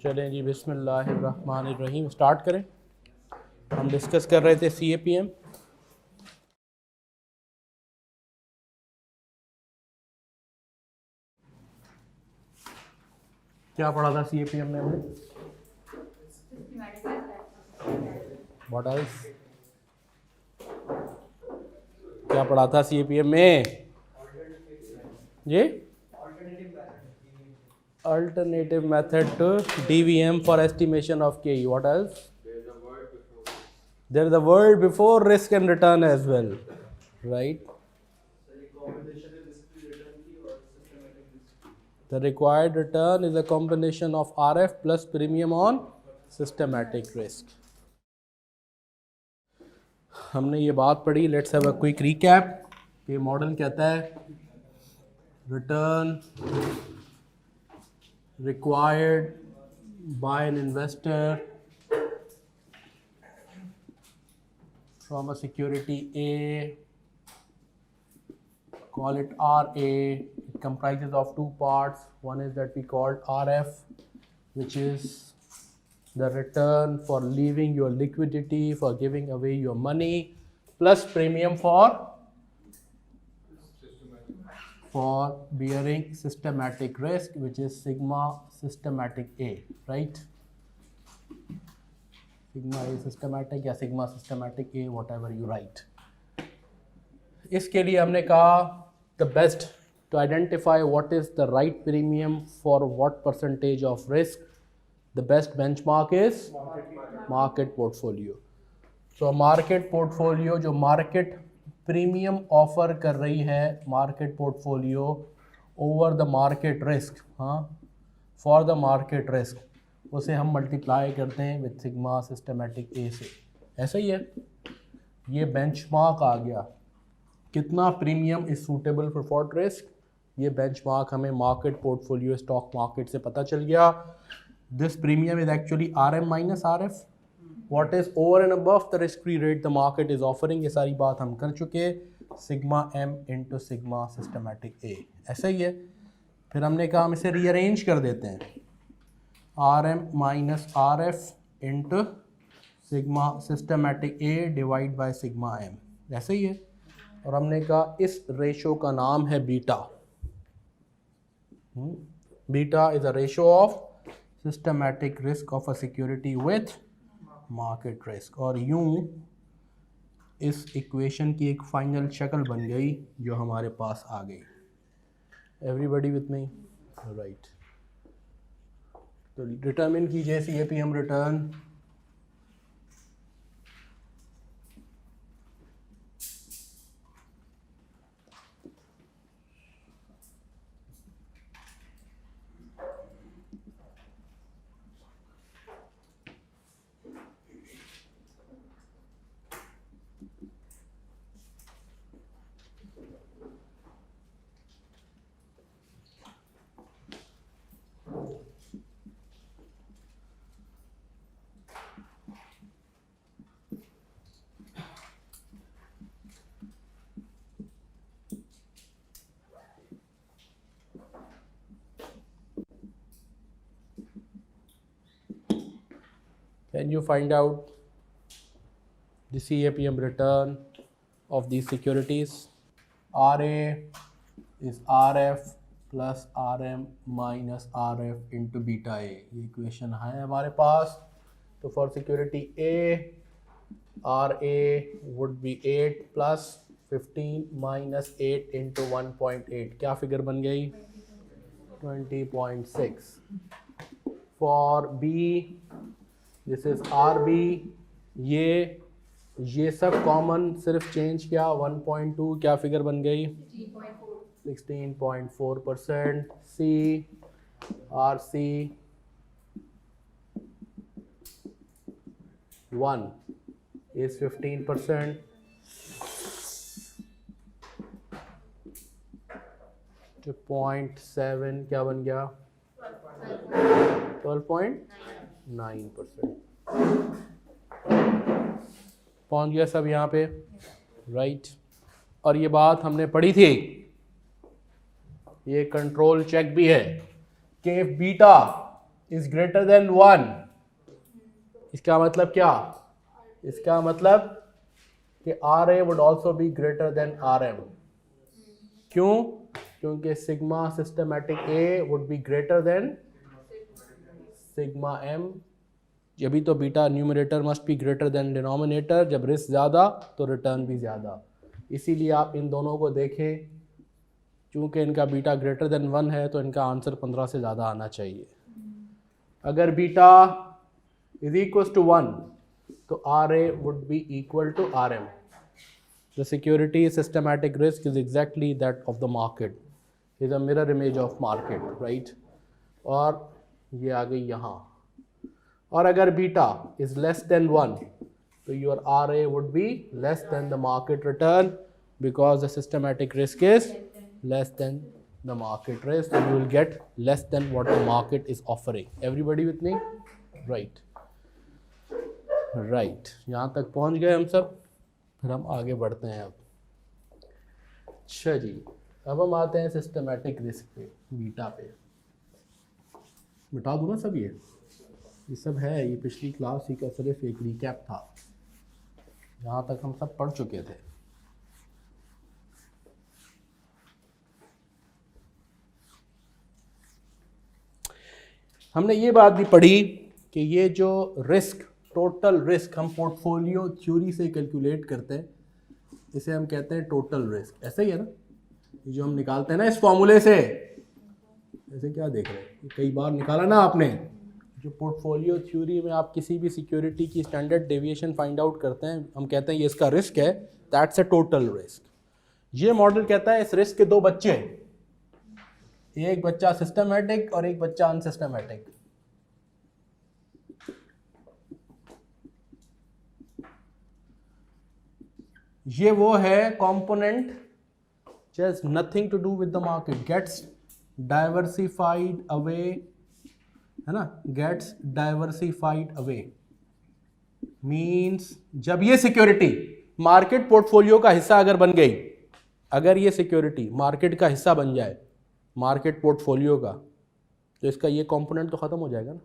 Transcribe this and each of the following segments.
चलें जी, बिस्मिल्लाहिर्रहमानिर्रहीम स्टार्ट करें। हम डिस्कस कर रहे थे CAPM। क्या पढ़ा था CAPM में हमने? What else? क्या पढ़ा था CAPM में जी? Alternative method to DVM for estimation of KE. What else? There is a word before risk and return as well, right? The required return is a combination of RF plus premium on systematic risk. हमने ये बात पढ़ी। Let's have a quick recap. ये model कहता है return required by an investor from a security A, call it RA. It comprises of two parts. One is that we called RF, which is the return for leaving your liquidity, for giving away your money, plus premium for bearing systematic risk, which is sigma systematic A, right? Sigma A systematic या sigma systematic A, whatever you write. इसके लिए हमने कहा the best to identify what is the right premium for what percentage of risk, the best benchmark is market portfolio. So market portfolio जो market premium offer कर रही है, market portfolio over the market risk, हाँ, for the market risk, उसे हम multiply करते हैं with sigma systematic ए से। ऐसा ही है, ये बेंचमार्क आ गया कितना premium is suitable for what risk. ये बेंचमार्क हमें मार्केट पोर्टफोलियो स्टॉक मार्केट से पता चल गया। This premium is actually RM minus RF, what is over and above the risk free rate the market is offering। ये सारी बात हम कर चुके। Sigma M into sigma systematic A, ऐसा ही है। फिर हमने कहा हम इसे रीअरेंज कर देते हैं, RM minus RF into sigma systematic A divide by sigma M, ऐसा ही है। और हमने कहा इस रेशो का नाम है beta. Beta is a ratio of systematic risk of a security with market risk. और यूं इस इक्वेशन की एक फाइनल शक्ल बन गई जो हमारे पास आ गई। Everybody with me, right? तो डिटरमिन कीजिए CAPM return. Can you find out the CAPM return of these securities? RA is RF plus RM minus RF into beta A। ये इक्वेशन है हमारे पास। तो for security A, RA would be 8 plus 15 minus 8 into 1.8, क्या figure बन गई? 20.6। For B this is RB, ये सब common, सिर्फ चेंज किया 1.2, क्या फिगर बन गई? 16.4%। C RC 1 is 15%। तो 0.7 क्या बन गया? 12.9%। पहुंच गया सब यहाँ पे, राइट? और ये बात हमने पढ़ी थी, ये कंट्रोल चेक भी है कि बीटा इज ग्रेटर देन 1, इसका मतलब क्या? इसका मतलब कि RA would also be greater than RM। क्यों? क्योंकि sigma systematic A would be greater than sigma M। जब तो beta numerator must be greater than denominator, जब रिस्क ज़्यादा तो रिटर्न भी ज़्यादा। इसीलिए आप इन दोनों को देखें, चूँकि इनका बीटा ग्रेटर देन 1 है तो इनका आंसर 15 से ज़्यादा आना चाहिए। अगर बीटा इज इक्वल टू 1 तो RA would be equal to RM। The security systematic risk is exactly that of the market, is a mirror image of market, right? और ये आ गई यहाँ। और अगर बीटा is less than 1 तो your RA would be less than the market return, because the systematic risk is less than the market risk, and you will get less than what the market is offering. Everybody with me? Right. Right. यहाँ तक पहुँच गए हम सब, फिर हम आगे बढ़ते हैं अब। अच्छा जी, अब हम आते हैं सिस्टमैटिक रिस्क पे, बीटा पे। मिटा दूँ ना सब, ये सब है, ये पिछली क्लास ही का सिर्फ एक रिकैप था, यहाँ तक हम सब पढ़ चुके थे। हमने ये बात भी पढ़ी कि ये जो रिस्क, टोटल रिस्क हम पोर्टफोलियो थ्योरी से कैलकुलेट करते हैं, इसे हम कहते हैं टोटल रिस्क। ऐसा ही है ना, ये जो हम निकालते हैं ना इस फॉर्मूले से, ऐसे क्या देख रहे हैं, कई बार निकाला ना आपने। जो पोर्टफोलियो थ्योरी में आप किसी भी सिक्योरिटी की स्टैंडर्ड डेविएशन फाइंड आउट करते हैं, हम कहते हैं ये इसका रिस्क है, दैट्स अ टोटल रिस्क। ये मॉडल कहता है इस रिस्क के दो बच्चे हैं, एक बच्चा सिस्टमैटिक और एक बच्चा अनसिस्टमैटिक। ये वो है component just nothing to do with the market, gets diversified away, है ना, गेट्स डाइवर्सिफाइड अवे। मींस जब ये सिक्योरिटी मार्केट पोर्टफोलियो का हिस्सा अगर बन गई, अगर ये सिक्योरिटी मार्केट का हिस्सा बन जाए, मार्केट पोर्टफोलियो का, तो इसका ये कंपोनेंट तो ख़त्म हो जाएगा ना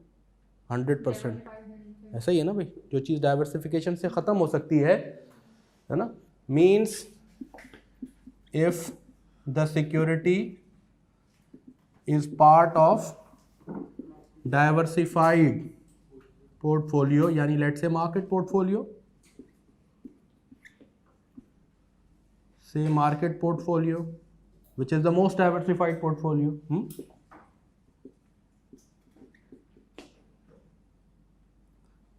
100%। ऐसा ही है ना भाई, जो चीज़ डाइवर्सिफिकेशन से ख़त्म हो सकती है ना। Means if the security is part of diversified portfolio, यानी let's say market portfolio, say market portfolio which is the most diversified portfolio,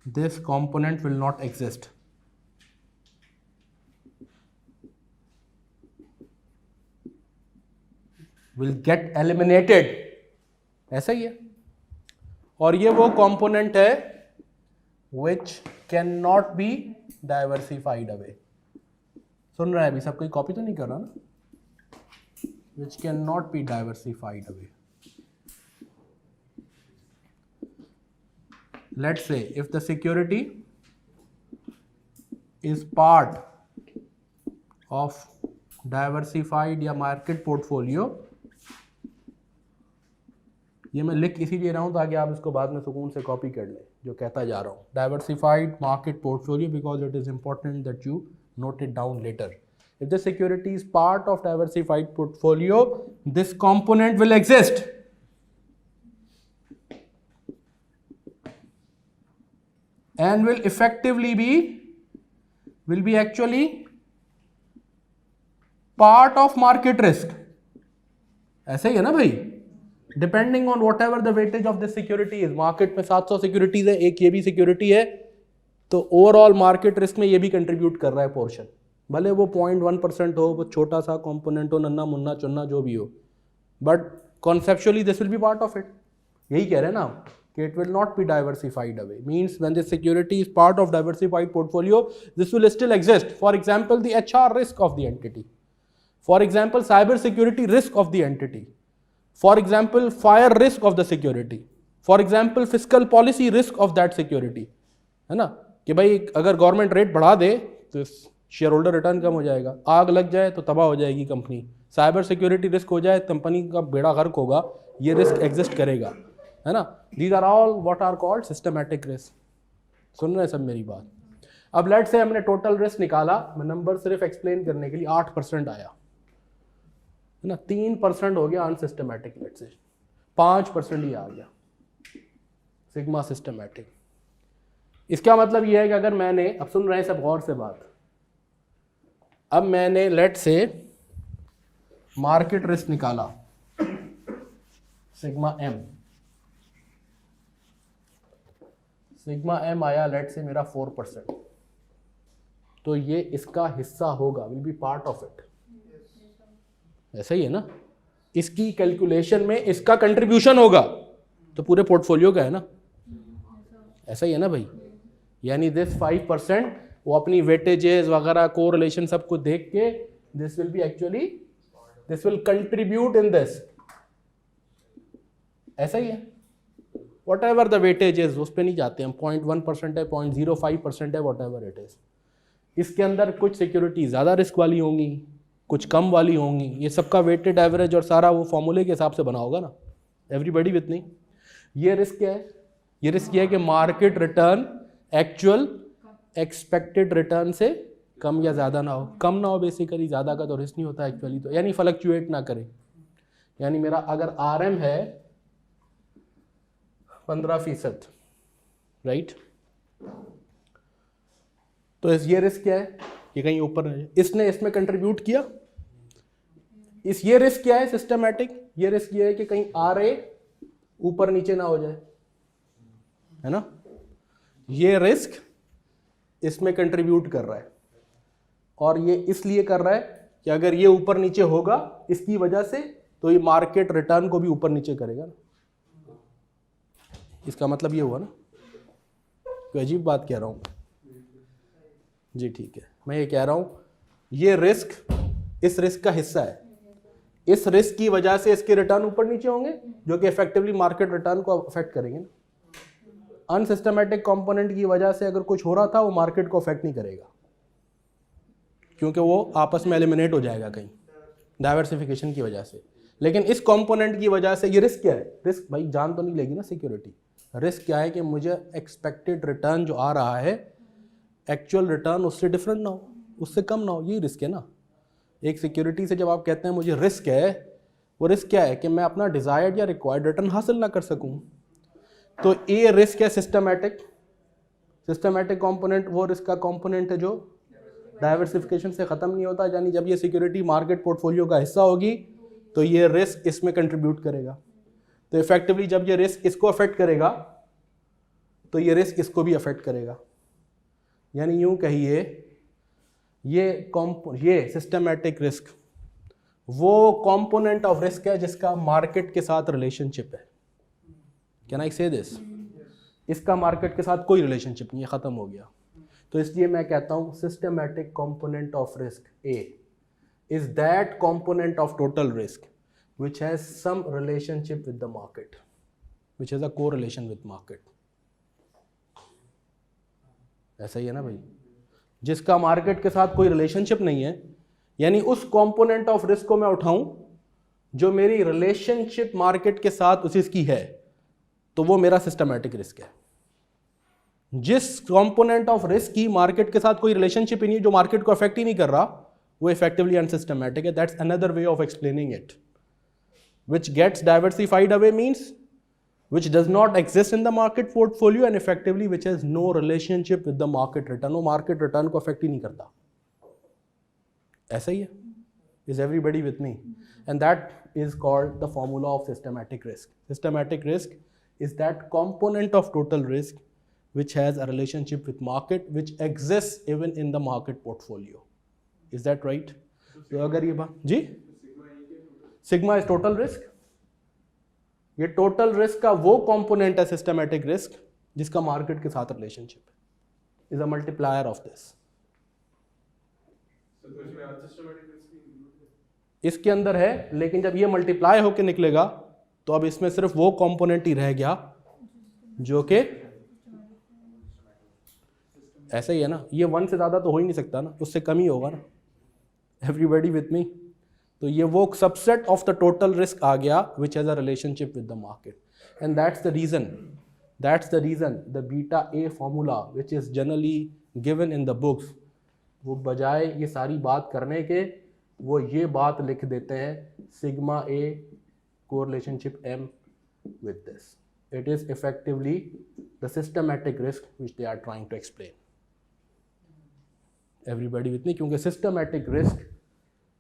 this component will not exist, will get eliminated। ऐसा ही है। और ये वो component है which cannot be diversified away। सुन रहा है अभी सब, कोई कॉपी तो नहीं कर रहा ना। which cannot be diversified away। Let's say if the security is part of diversified या market portfolio, ये मैं लिख इसीलिए रहा हूँ ताकि आप इसको बाद में सुकून से कॉपी कर लें जो कहता जा रहा हूँ। Diversified market portfolio, because it is important that you note it down later. If the security is part of diversified portfolio, this component will exist, and will effectively be actually part of market risk। ऐसे ही है ना भाई, depending on whatever the weightage of this security is। Market में 700 securities है, एक ये भी सिक्योरिटी है, तो ओवरऑल मार्केट रिस्क में ये भी कंट्रीब्यूट कर रहा है पोर्शन, भले वो 0.1% हो, वो छोटा सा कंपोनेंट हो, नन्ना मुन्ना चुन्ना जो भी हो, but conceptually this will be part of it. यही कह रहे हैं ना कि it will not be diversified away, means when this security is part of diversified portfolio this will still exist. For example the HR risk of the entity, for example cyber security risk of the entity, for example fire risk of the security, for example fiscal policy risk of that security, है ना, कि भाई अगर government rate बढ़ा दे तो share holder return कम हो जाएगा, आग लग जाए तो तबाह हो जाएगी कंपनी, साइबर सिक्योरिटी रिस्क हो जाए कंपनी का बेड़ा गर्क होगा, ये रिस्क एग्जिस्ट करेगा, है ना. These are all what are called systematic risk. सुन रहे हैं सब मेरी बात. अब लेट्स से हमने टोटल रिस्क निकाला, मैं नंबर सिर्फ एक्सप्लेन करने के लिए, 8% आया है ना. 3% हो गया अनसिस्टमैटिक, लेट्स से 5% ही आ गया सिग्मा सिस्टमैटिक. इसका मतलब ये है कि अगर मैंने, अब सुन रहे हैं सब गौर से बात, अब मैंने लेट्स से मार्केट रिस्क निकाला सिग्मा एम. सिग्मा एम आया लेट्स से मेरा 4%, तो ये इसका हिस्सा होगा, will be part of it. ऐसा ही है ना. इसकी कैलकुलेशन में इसका कंट्रीब्यूशन होगा तो पूरे पोर्टफोलियो का है ना. ऐसा ही है ना भाई. यानी दिस 5% वो अपनी वेटेजेस वगैरह को रिलेशन सबको देख के this will be actually, this will contribute in this. ऐसा ही है. वट एवर द वेटेजेस, उस पर नहीं जाते हम. 0.1% है, 0.05% है, वट एवर इट इज. इसके अंदर कुछ सिक्योरिटी ज़्यादा रिस्क वाली होंगी, कुछ कम वाली होंगी. ये सबका वेटेड एवरेज और सारा वो फॉर्मूले के हिसाब से बना होगा ना. एवरीबडी विथ मी. ये रिस्क क्या है? ये रिस्क ये है कि market return actual expected return से कम या ज़्यादा ना हो. कम ना हो बेसिकली, ज़्यादा का तो रिस्क नहीं होता एक्चुअली, तो यानी फ्लक्चुएट ना करे. यानी मेरा अगर RM है 15%, राइट, तो ये रिस्क क्या है? ये कहीं ऊपर है, इसने इसमें कंट्रीब्यूट किया. ये रिस्क क्या है? सिस्टमैटिक. ये रिस्क ये है कि कहीं RA ऊपर नीचे ना हो जाए, है ना. ये रिस्क इसमें कंट्रीब्यूट कर रहा है, और ये इसलिए कर रहा है कि अगर ये ऊपर नीचे होगा इसकी वजह से, तो ये मार्केट रिटर्न को भी ऊपर नीचे करेगा ना. इसका मतलब ये हुआ ना. कोई अजीब बात कह रहा हूँ जी? ठीक है, मैं ये कह रहा हूँ ये रिस्क इस रिस्क का हिस्सा है. इस रिस्क की वजह से इसके रिटर्न ऊपर नीचे होंगे, जो कि इफेक्टिवली मार्केट रिटर्न को अफेक्ट करेंगे ना. अनसिस्टमैटिक कंपोनेंट की वजह से अगर कुछ हो रहा था वो मार्केट को अफेक्ट नहीं करेगा, क्योंकि वो आपस में एलिमिनेट हो जाएगा कहीं डाइवर्सिफिकेशन की वजह से. लेकिन इस कंपोनेंट की वजह से ये रिस्क क्या है? रिस्क भाई जान तो नहीं लेगी ना सिक्योरिटी. रिस्क क्या है कि मुझे एक्सपेक्टेड रिटर्न जो आ रहा है, एक्चुअल रिटर्न उससे डिफरेंट ना हो, उससे कम ना हो. यही रिस्क है ना. एक सिक्योरिटी से जब आप कहते हैं मुझे रिस्क है, वो रिस्क क्या है कि मैं अपना डिजायर्ड या रिक्वायर्ड रिटर्न हासिल ना कर सकूं. तो ये रिस्क है सिस्टमैटिक. सिस्टमैटिक कंपोनेंट वो रिस्क का कंपोनेंट है जो डाइवर्सिफिकेशन से ख़त्म नहीं होता. यानी जब ये सिक्योरिटी मार्केट पोर्टफोलियो का हिस्सा होगी तो ये रिस्क इसमें कंट्रीब्यूट करेगा. तो इफेक्टिवली जब ये रिस्क इसको अफेक्ट करेगा तो ये रिस्क इसको भी अफेक्ट करेगा. यानी यूं कहिए ये सिस्टमैटिक रिस्क वो कंपोनेंट ऑफ रिस्क है जिसका मार्केट के साथ रिलेशनशिप है. कैन आई से दिस? इसका मार्केट के साथ कोई रिलेशनशिप नहीं है, ख़त्म हो गया. तो इसलिए मैं कहता हूँ systematic component of risk A is that component of total risk which has some relationship with the market, which has a correlation with market. ऐसा ही है ना भाई. जिसका मार्केट के साथ कोई रिलेशनशिप नहीं है, यानी उस कंपोनेंट ऑफ रिस्क को मैं उठाऊं जो मेरी रिलेशनशिप मार्केट के साथ उसकी है, तो वो मेरा सिस्टमैटिक रिस्क है. जिस कंपोनेंट ऑफ रिस्क की मार्केट के साथ कोई रिलेशनशिप ही नहीं, जो मार्केट को अफेक्ट ही नहीं कर रहा, वो इफेक्टिवली अनसिस्टमैटिक है. That's another way of explaining it. Which gets diversified away means which does not exist in the market portfolio and effectively which has no relationship with the market return. वो market return को affect ही नहीं करता. ऐसा ही है. Is everybody with me? And that is called the formula of systematic risk. Systematic risk is that component of total risk which has a relationship with market which exists even in the market portfolio. Is that right? तो अगर ये बात जी, sigma is total risk. ये total risk का वो component है systematic risk जिसका market के साथ रिलेशनशिप है. Is a multiplier of this. इसके अंदर है, लेकिन जब ये मल्टीप्लाई होकर निकलेगा तो अब इसमें सिर्फ वो कंपोनेंट ही रह गया जो कि ऐसा ही है ना. ये 1 से ज़्यादा तो हो ही नहीं सकता ना, उससे कम ही होगा ना. Everybody with me? तो ये वो subset of the total risk आ गया which has a relationship with the market. And that's the reason the beta A formula which is generally given in the books, वो बजाय ये सारी बात करने के वो ये बात लिख देते हैं sigma A correlationship M with this. It is effectively the systematic risk which they are trying to explain. Everybody with me? क्योंकि systematic risk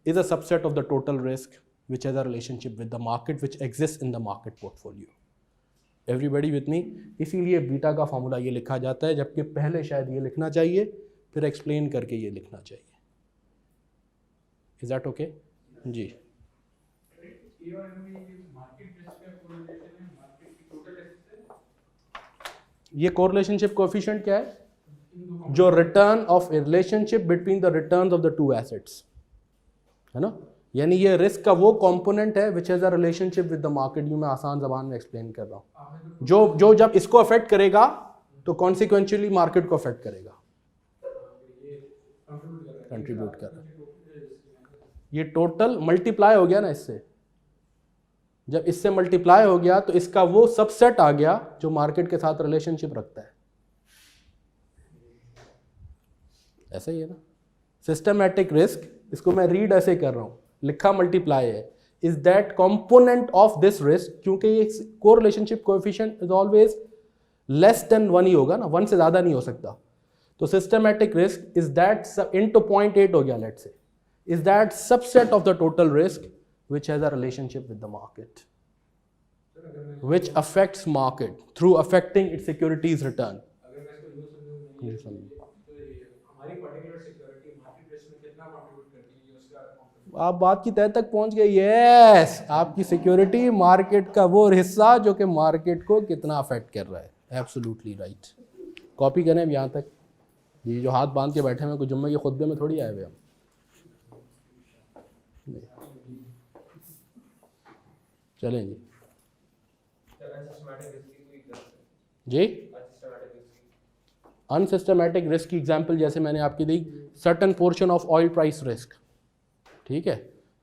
is a subset of the total risk which has a relationship with the market which exists in the market portfolio. Everybody with me? इसीलिए beta का formula ये लिखा जाता है, जबकि पहले शायद ये लिखना चाहिए फिर एक्सप्लेन करके ये लिखना चाहिए. Is that okay? जी. ये कोरिलेशनशिप कोएफिशिएंट क्या है? जो return of relationship between the returns of the to assets है ना. यानी ये रिस्क का वो कंपोनेंट है which has a relationship with the market. यूँ मैं आसान जबान में एक्सप्लेन कर रहा हूँ. जो जब इसको अफेक्ट करेगा तो कॉन्सिक्वेंशियली मार्केट को अफेक्ट करेगा, कंट्रीब्यूट कर रहा है. ये टोटल मल्टीप्लाई हो गया ना इससे. जब इससे मल्टीप्लाई हो गया तो इसका वो सबसेट आ गया जो मार्केट के साथ रिलेशनशिप रखता है. ऐसा ही है ना. सिस्टमैटिक रिस्क, इसको मैं रीड ऐसे कर रहा हूँ, लिखा मल्टीप्लाई है, is that component of this risk. क्योंकि ये correlationship coefficient is always less than 1 ही होगा ना, 1 से ज़्यादा नहीं हो सकता. तो systematic risk is that into 0.8 हो गया let's say, is that subset of the total risk which has a relationship with the market, which affects market through affecting its securities return. आप बात की तह तक पहुंच गए. यस, आपकी सिक्योरिटी मार्केट का वो हिस्सा जो कि मार्केट को कितना अफेक्ट कर रहा है. Absolutely right. कॉपी करें अब यहाँ तक. ये जो हाथ बांध के बैठे हैं कुछ जुम्मे के खुतबे में थोड़ी आए हुए हम. चलें जी. अनसिस्टमैटिक रिस्क की एग्जांपल जैसे मैंने आपकी दी, certain portion of oil price risk. ठीक है.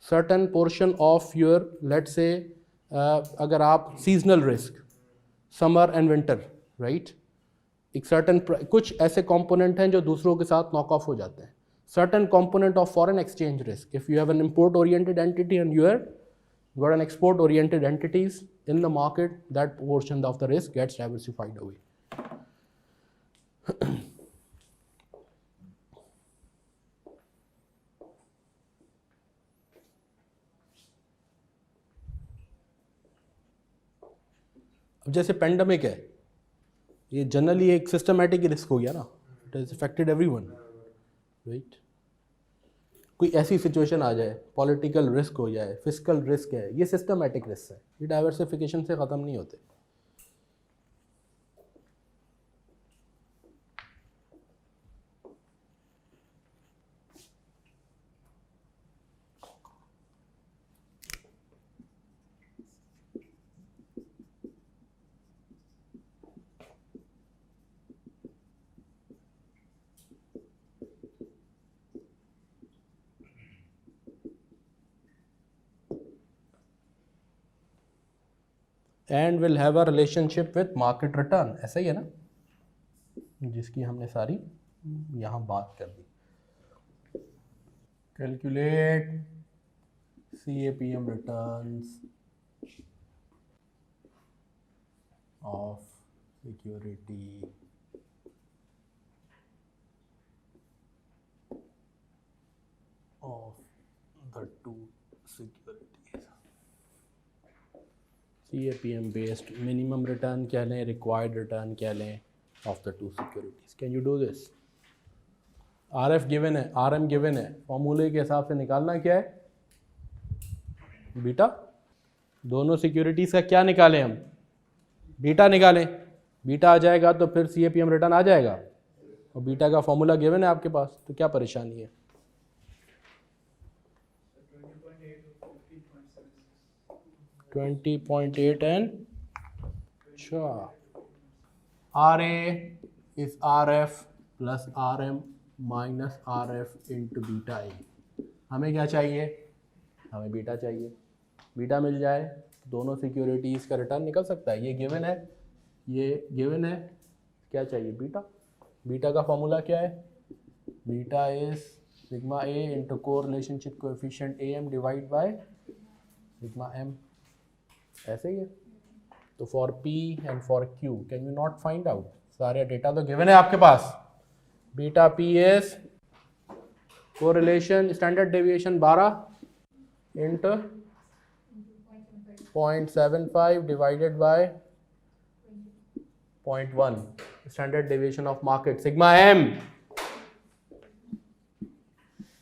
Certain portion of your let's say अगर आप seasonal risk, summer and winter, right. एक सर्टन कुछ ऐसे कंपोनेंट हैं जो दूसरों के साथ नॉक ऑफ हो जाते हैं. Certain component of foreign exchange risk. If you have an import oriented entity and you are got an export oriented entities in the market, that portion of the risk gets diversified away. अब जैसे pandemic है, ये generally एक systematic risk हो गया ना. It has affected everyone, right. कोई ऐसी सिचुएशन आ जाए, पॉलिटिकल रिस्क हो जाए, फिस्कल रिस्क है, ये सिस्टमैटिक रिस्क है. ये डाइवर्सिफिकेशन से ख़त्म नहीं होते. And will have a relationship with market return. ऐसा ही है ना, जिसकी हमने सारी यहाँ बात कर दी. Calculate CAPM returns of security of the two securities. CAPM based minimum return क्या लें, रिक्वायर्ड रिटर्न क्या लें of the two securities. Can you do this? RF given है, RM गिवन है. फॉर्मूले के हिसाब से निकालना क्या है? बीटा. दोनों सिक्योरिटीज़ का क्या निकालें हम? बीटा निकालें. बीटा आ जाएगा तो फिर CAPM रिटर्न आ जाएगा. और बीटा का फॉर्मूला गिवन है आपके पास, तो क्या परेशानी है? 20.8 and अच्छा, RA is RF plus RM minus RF into beta A. हमें क्या चाहिए? हमें बीटा चाहिए. बीटा मिल जाए दोनों सिक्योरिटीज़ का रिटर्न निकल सकता है। ये गिवन है, ये गिवन है। क्या चाहिए? बीटा। बीटा का फॉर्मूला क्या है? Beta is sigma A into correlationship coefficient A M divide by sigma M. ऐसे ही है। तो for P and for Q can you not find out? सारे डेटा तो गिवन है आपके पास। Beta P is correlation standard deviation 12 into 0.75 divided by 0.1 standard deviation of market sigma M.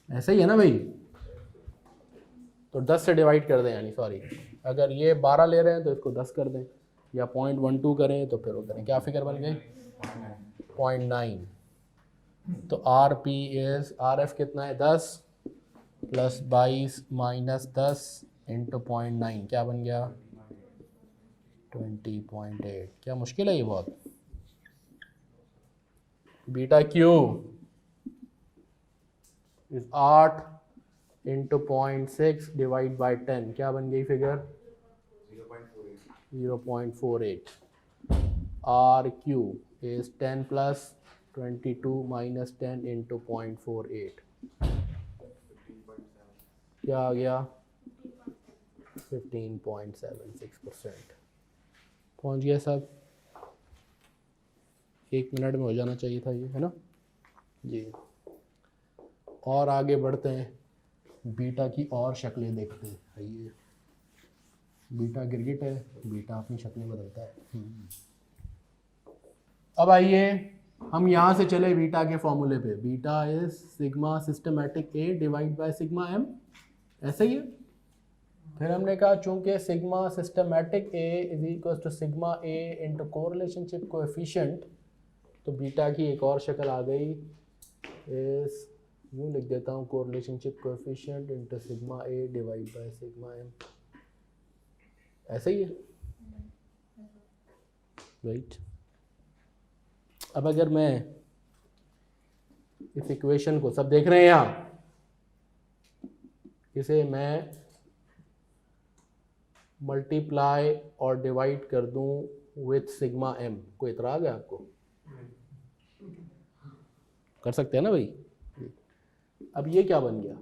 ऐसे ही है ना भाई? तो 10 से डिवाइड कर दें, यानी सॉरी, अगर ये 12 ले रहे हैं तो इसको 10 कर दें, या 0.12 करें तो फिर वो करें। क्या फिगर बन गई? 0.9। तो R P is, R F कितना है? 10 प्लस 22 माइनस 10 इंटू 0.9 क्या बन गया? 20.8। क्या मुश्किल है ये बहुत? Beta q is 8 into 0.6 divide by 10 क्या बन गई figure? 0.48। R Q is 10 plus 22 minus 10 into 0.48 क्या आ गया? 15.76%। पहुंच गया सब? 1 मिनट में हो जाना चाहिए था ये, है ना जी। और आगे बढ़ते हैं, बीटा की और शक्लें देखते हैं। आइए, बीटा गिरगिट है, बीटा अपनी शक्लें बदलता है। अब आइए हम यहाँ से चले बीटा के फॉर्मूले पे। Beta is sigma systematic A divide by sigma M. ऐसे ही है। फिर हमने कहा चूंकि sigma systematic A is equal to sigma A into correlationship coefficient, तो बीटा की एक और शक्ल आ गई। इस यूँ लिख देता हूँ, correlationship coefficient into sigma A divide by sigma M. ऐसे ही है, राइट। अब अगर मैं इस इक्वेशन को, सब देख रहे हैं यहाँ, इसे मैं मल्टीप्लाई और डिवाइड कर दूं विथ सिग्मा एम, कोई इतराज है आपको? कर सकते हैं ना भाई? अब ये क्या बन गया?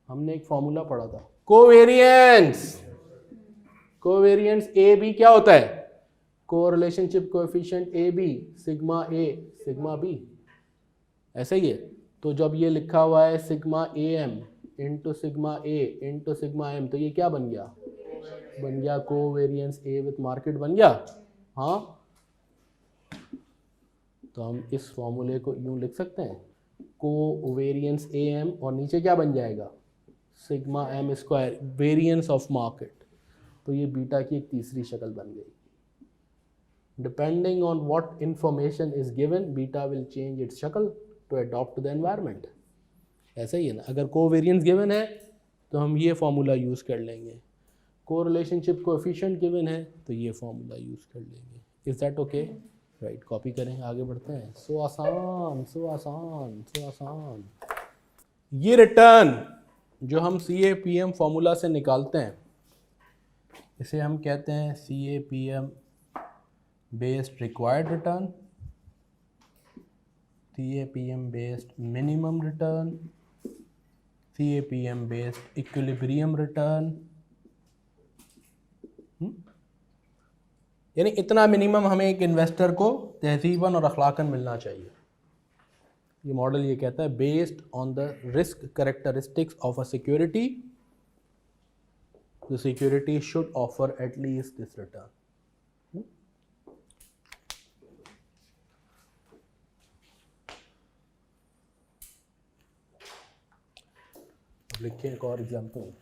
हमने एक फॉर्मूला पढ़ा था, कोवेरिएंस। कोवेरिएंस ए बी क्या होता है? Correlationship coefficient A B sigma A sigma B. ऐसा ही है। तो जब ये लिखा हुआ है sigma A M into sigma A into sigma M, तो ये क्या बन गया? बन गया कोवेरिएंस ए विथ मार्केट बन गया। हाँ, तो हम इस फॉर्मूले को यूँ लिख सकते हैं, कोवेरिएंस ए एम, और नीचे क्या बन जाएगा? Sigma M square variance of market. तो ये बीटा की एक तीसरी शक्ल बन गई। Depending on what information is given, beta will change its शक्ल to adopt to the environment. ऐसा ही है ना? अगर कोवेरिएंस गिवन है तो हम ये फॉर्मूला यूज़ कर लेंगे, कोरिलेशनशिप कोएफिशिएंट गिवन है तो ये फॉर्मूला यूज़ कर लेंगे। Is that okay? Right, copy करें, आगे बढ़ते हैं। सो आसान, सो आसान, सो आसान। ये रिटर्न जो हम CAPM फॉर्मूला से निकालते हैं, इसे हम कहते हैं CAPM based required return, CAPM based minimum return, CAPM based equilibrium return. यानी इतना मिनिमम हमें एक इन्वेस्टर को तहजीबन और अखलाकन मिलना चाहिए। ये मॉडल ये कहता है based on the risk characteristics of a security, the security should offer at least this return. लिखें एक और एग्जाम्पल।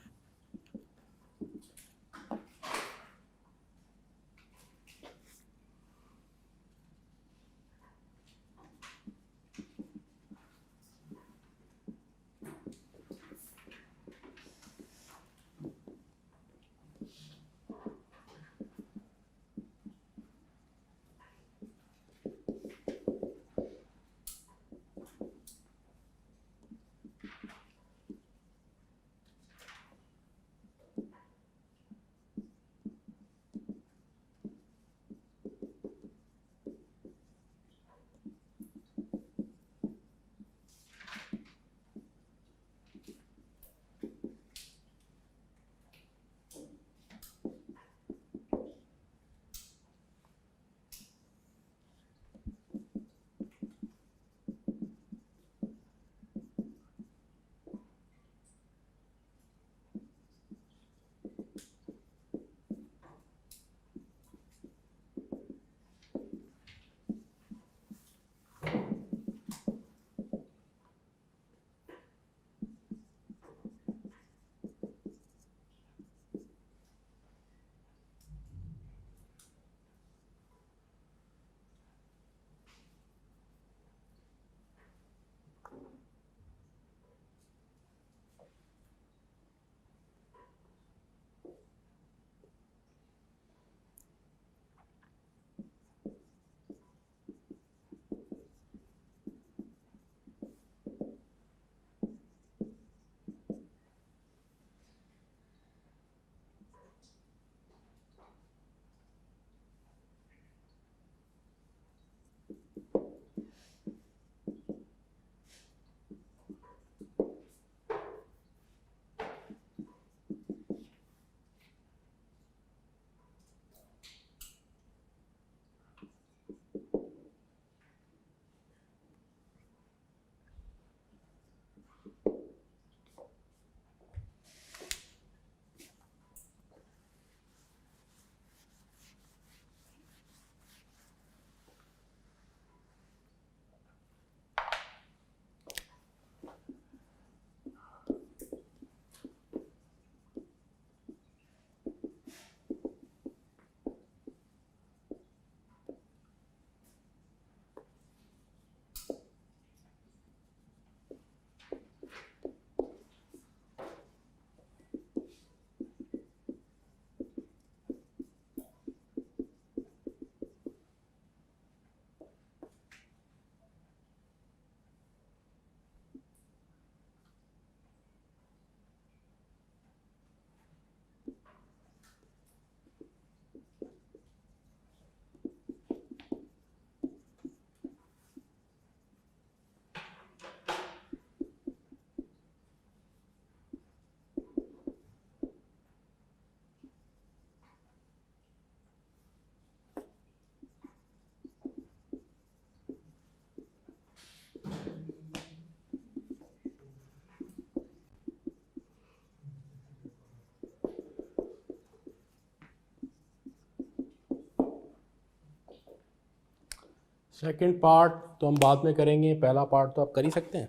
सेकेंड पार्ट तो हम बाद में करेंगे, पहला पार्ट तो आप कर ही सकते हैं,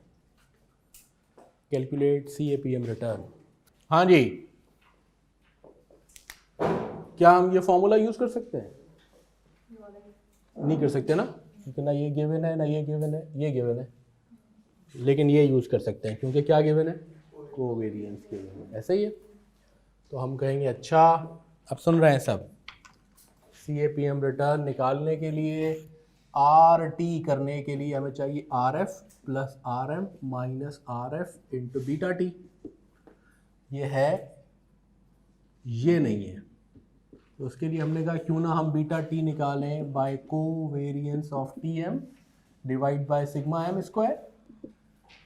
कैलकुलेट CAPM रिटर्न। हाँ जी, क्या हम ये फॉर्मूला यूज़ कर सकते हैं? नहीं कर सकते ना, क्योंकि ना ये गिवन है, ना ये गिवन है, ये गिवन है, लेकिन ये यूज़ कर सकते हैं क्योंकि क्या गिवन है? कोवेरिएंस गिवन है, ऐसा ही है। तो हम कहेंगे अच्छा, अब सुन रहे हैं सब, CAPM रिटर्न निकालने के लिए, RT करने के लिए हमें चाहिए RF plus RM minus RF into beta T. ये है, ये नहीं है, तो उसके लिए हमने कहा क्यों ना हम बीटा टी निकालें by covariance of TM divide by sigma M square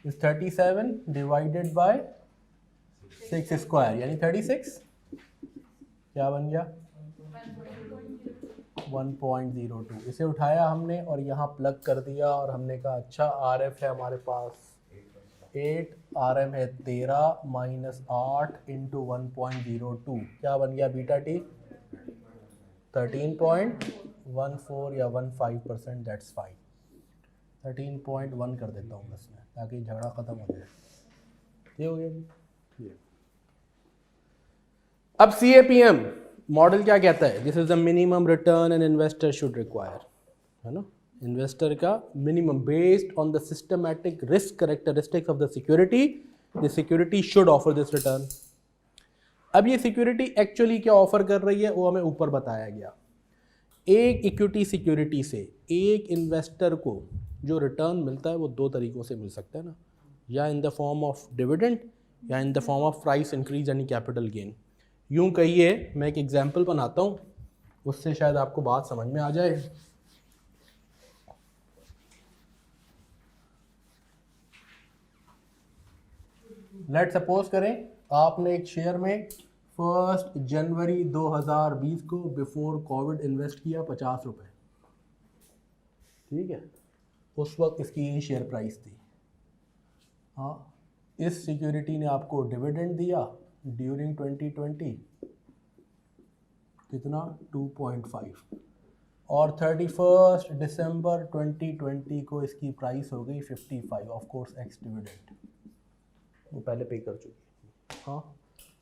is 37 divided by 6 square यानी 36, क्या बन गया? 1.02। इसे उठाया हमने और यहाँ प्लग कर दिया और हमने कहा अच्छा RF है हमारे पास 8, RM है 13 माइनस 8 इंटू 1.02, क्या बन गया बीटा टी? 13.14 या 15%, दैट्स फाइन। 13.1 कर देता हूँ बस मैं, ताकि झगड़ा ख़त्म हो जाए। ये हो गया जी। अब CAPM मॉडल क्या कहता है? This is the minimum return an investor should require, है ना? इन्वेस्टर का minimum based on the systematic risk characteristics of the security, the security should offer this return. अब ये सिक्योरिटी एक्चुअली क्या ऑफर कर रही है वो हमें ऊपर बताया गया। एक इक्विटी सिक्योरिटी से एक इन्वेस्टर को जो रिटर्न मिलता है वो दो तरीक़ों से मिल सकता है ना, या in the form of dividend या in the form of price increase यानी कैपिटल गेन। यूँ कहिए, मैं एक एग्जांपल बनाता हूँ, उससे शायद आपको बात समझ में आ जाए। लेट सपोज करें आपने एक शेयर में 1 जनवरी 2020 को बिफोर कोविड इन्वेस्ट किया 50 रुपये, ठीक है? उस वक्त इसकी ये शेयर प्राइस थी। हाँ, इस सिक्योरिटी ने आपको डिविडेंड दिया ड्यूरिंग 2020 कितना 2.5 और 31 दिसंबर 2020 को इसकी प्राइस हो गई 55 ऑफ कोर्स एक्स डिविडेंड, वो पहले पे कर चुकी। हाँ,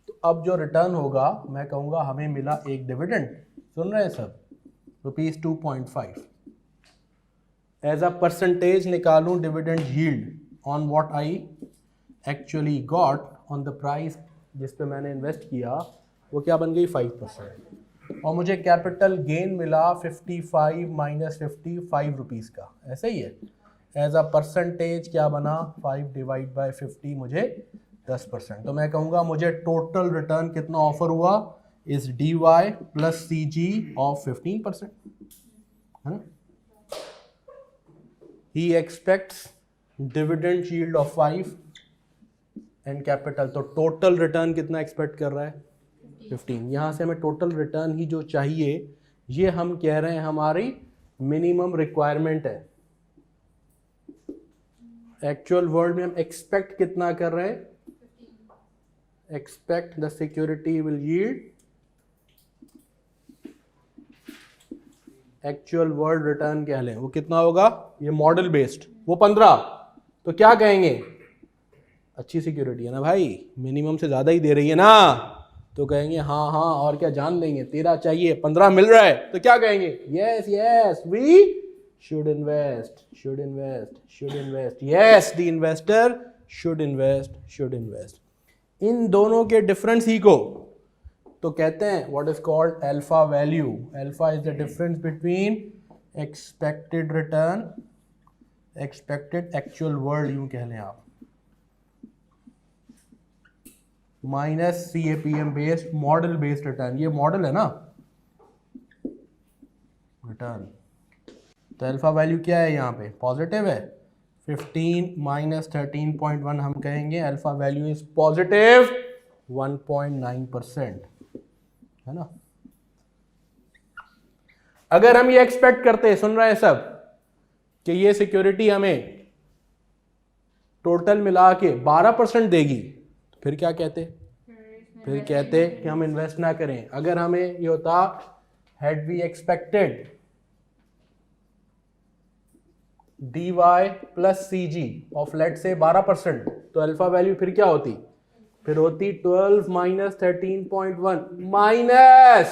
तो अब जो रिटर्न होगा मैं कहूँगा हमें मिला एक डिविडेंड, सुन रहे हैं सब, ₹2.5 एज अ परसेंटेज निकालूं dividend yield on what I actually got on the price जिस पे मैंने इन्वेस्ट किया, वो क्या बन गई 5%, और मुझे कैपिटल गेन मिला 55 माइनस 55 रुपीज़ का, ऐसा ही है। एज अ परसेंटेज क्या बना 5 डिवाइड बाई 50 मुझे 10%, तो मैं कहूँगा मुझे टोटल रिटर्न कितना ऑफर हुआ इस D Y plus C G of 15%, है ना। He expects dividend yield of 5 and capital, तो टोटल रिटर्न कितना एक्सपेक्ट कर रहा है 15। यहाँ से हमें टोटल रिटर्न ही जो चाहिए, ये हम कह रहे हैं हमारी मिनिमम रिक्वायरमेंट है। एक्चुअल वर्ल्ड में हम एक्सपेक्ट कितना कर रहे हैं, expect the security will yield actual world return कह लें, वो कितना होगा, ये मॉडल बेस्ड, वो 15, तो क्या कहेंगे अच्छी सिक्योरिटी है ना भाई, मिनिमम से ज़्यादा ही दे रही है ना, तो कहेंगे हाँ हाँ और क्या जान लेंगे, तेरा चाहिए 15 मिल रहा है, तो क्या कहेंगे yes yes we should invest, should invest, should invest, yes the investor should invest, should invest. इन दोनों के डिफरेंस ही को तो कहते हैं what is called alpha value. Alpha is the difference between expected return, expected actual world यूं कह लें आप, minus CAPM based model based return, ये मॉडल है ना रिटर्न, तो अल्फा वैल्यू क्या है यहाँ पे पॉजिटिव है, 15 माइनस 13.1 हम कहेंगे अल्फा वैल्यू इज पॉजिटिव 1.9%, है ना। अगर हम ये एक्सपेक्ट करते हैं, सुन रहे हैं सब, कि ये सिक्योरिटी हमें टोटल मिला के 12% देगी, तो फिर क्या कहते, फिर कहते कि हम इन्वेस्ट ना करें। अगर हमें ये होता had we expected dy plus CG of let say 12%, तो अल्फा वैल्यू फिर क्या होती, फिर होती 12 माइनस 13.1 माइनस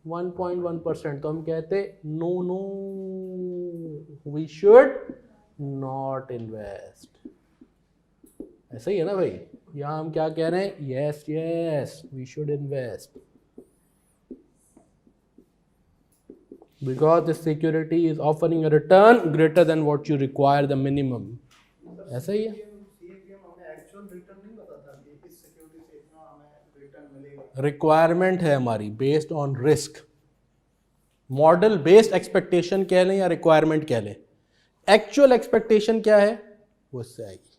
1.1%, तो हम कहते no no we should not invest. ऐसा ही है ना भाई, यहां हम क्या कह रहे हैं, yes yes we should invest because this security is offering a return greater than what you require the minimum. ऐसा ही है, रिक्वायरमेंट है हमारी based on risk, model based expectation कह लें या रिक्वायरमेंट कह लें। एक्चुअल एक्सपेक्टेशन क्या है वो इससे आएगी।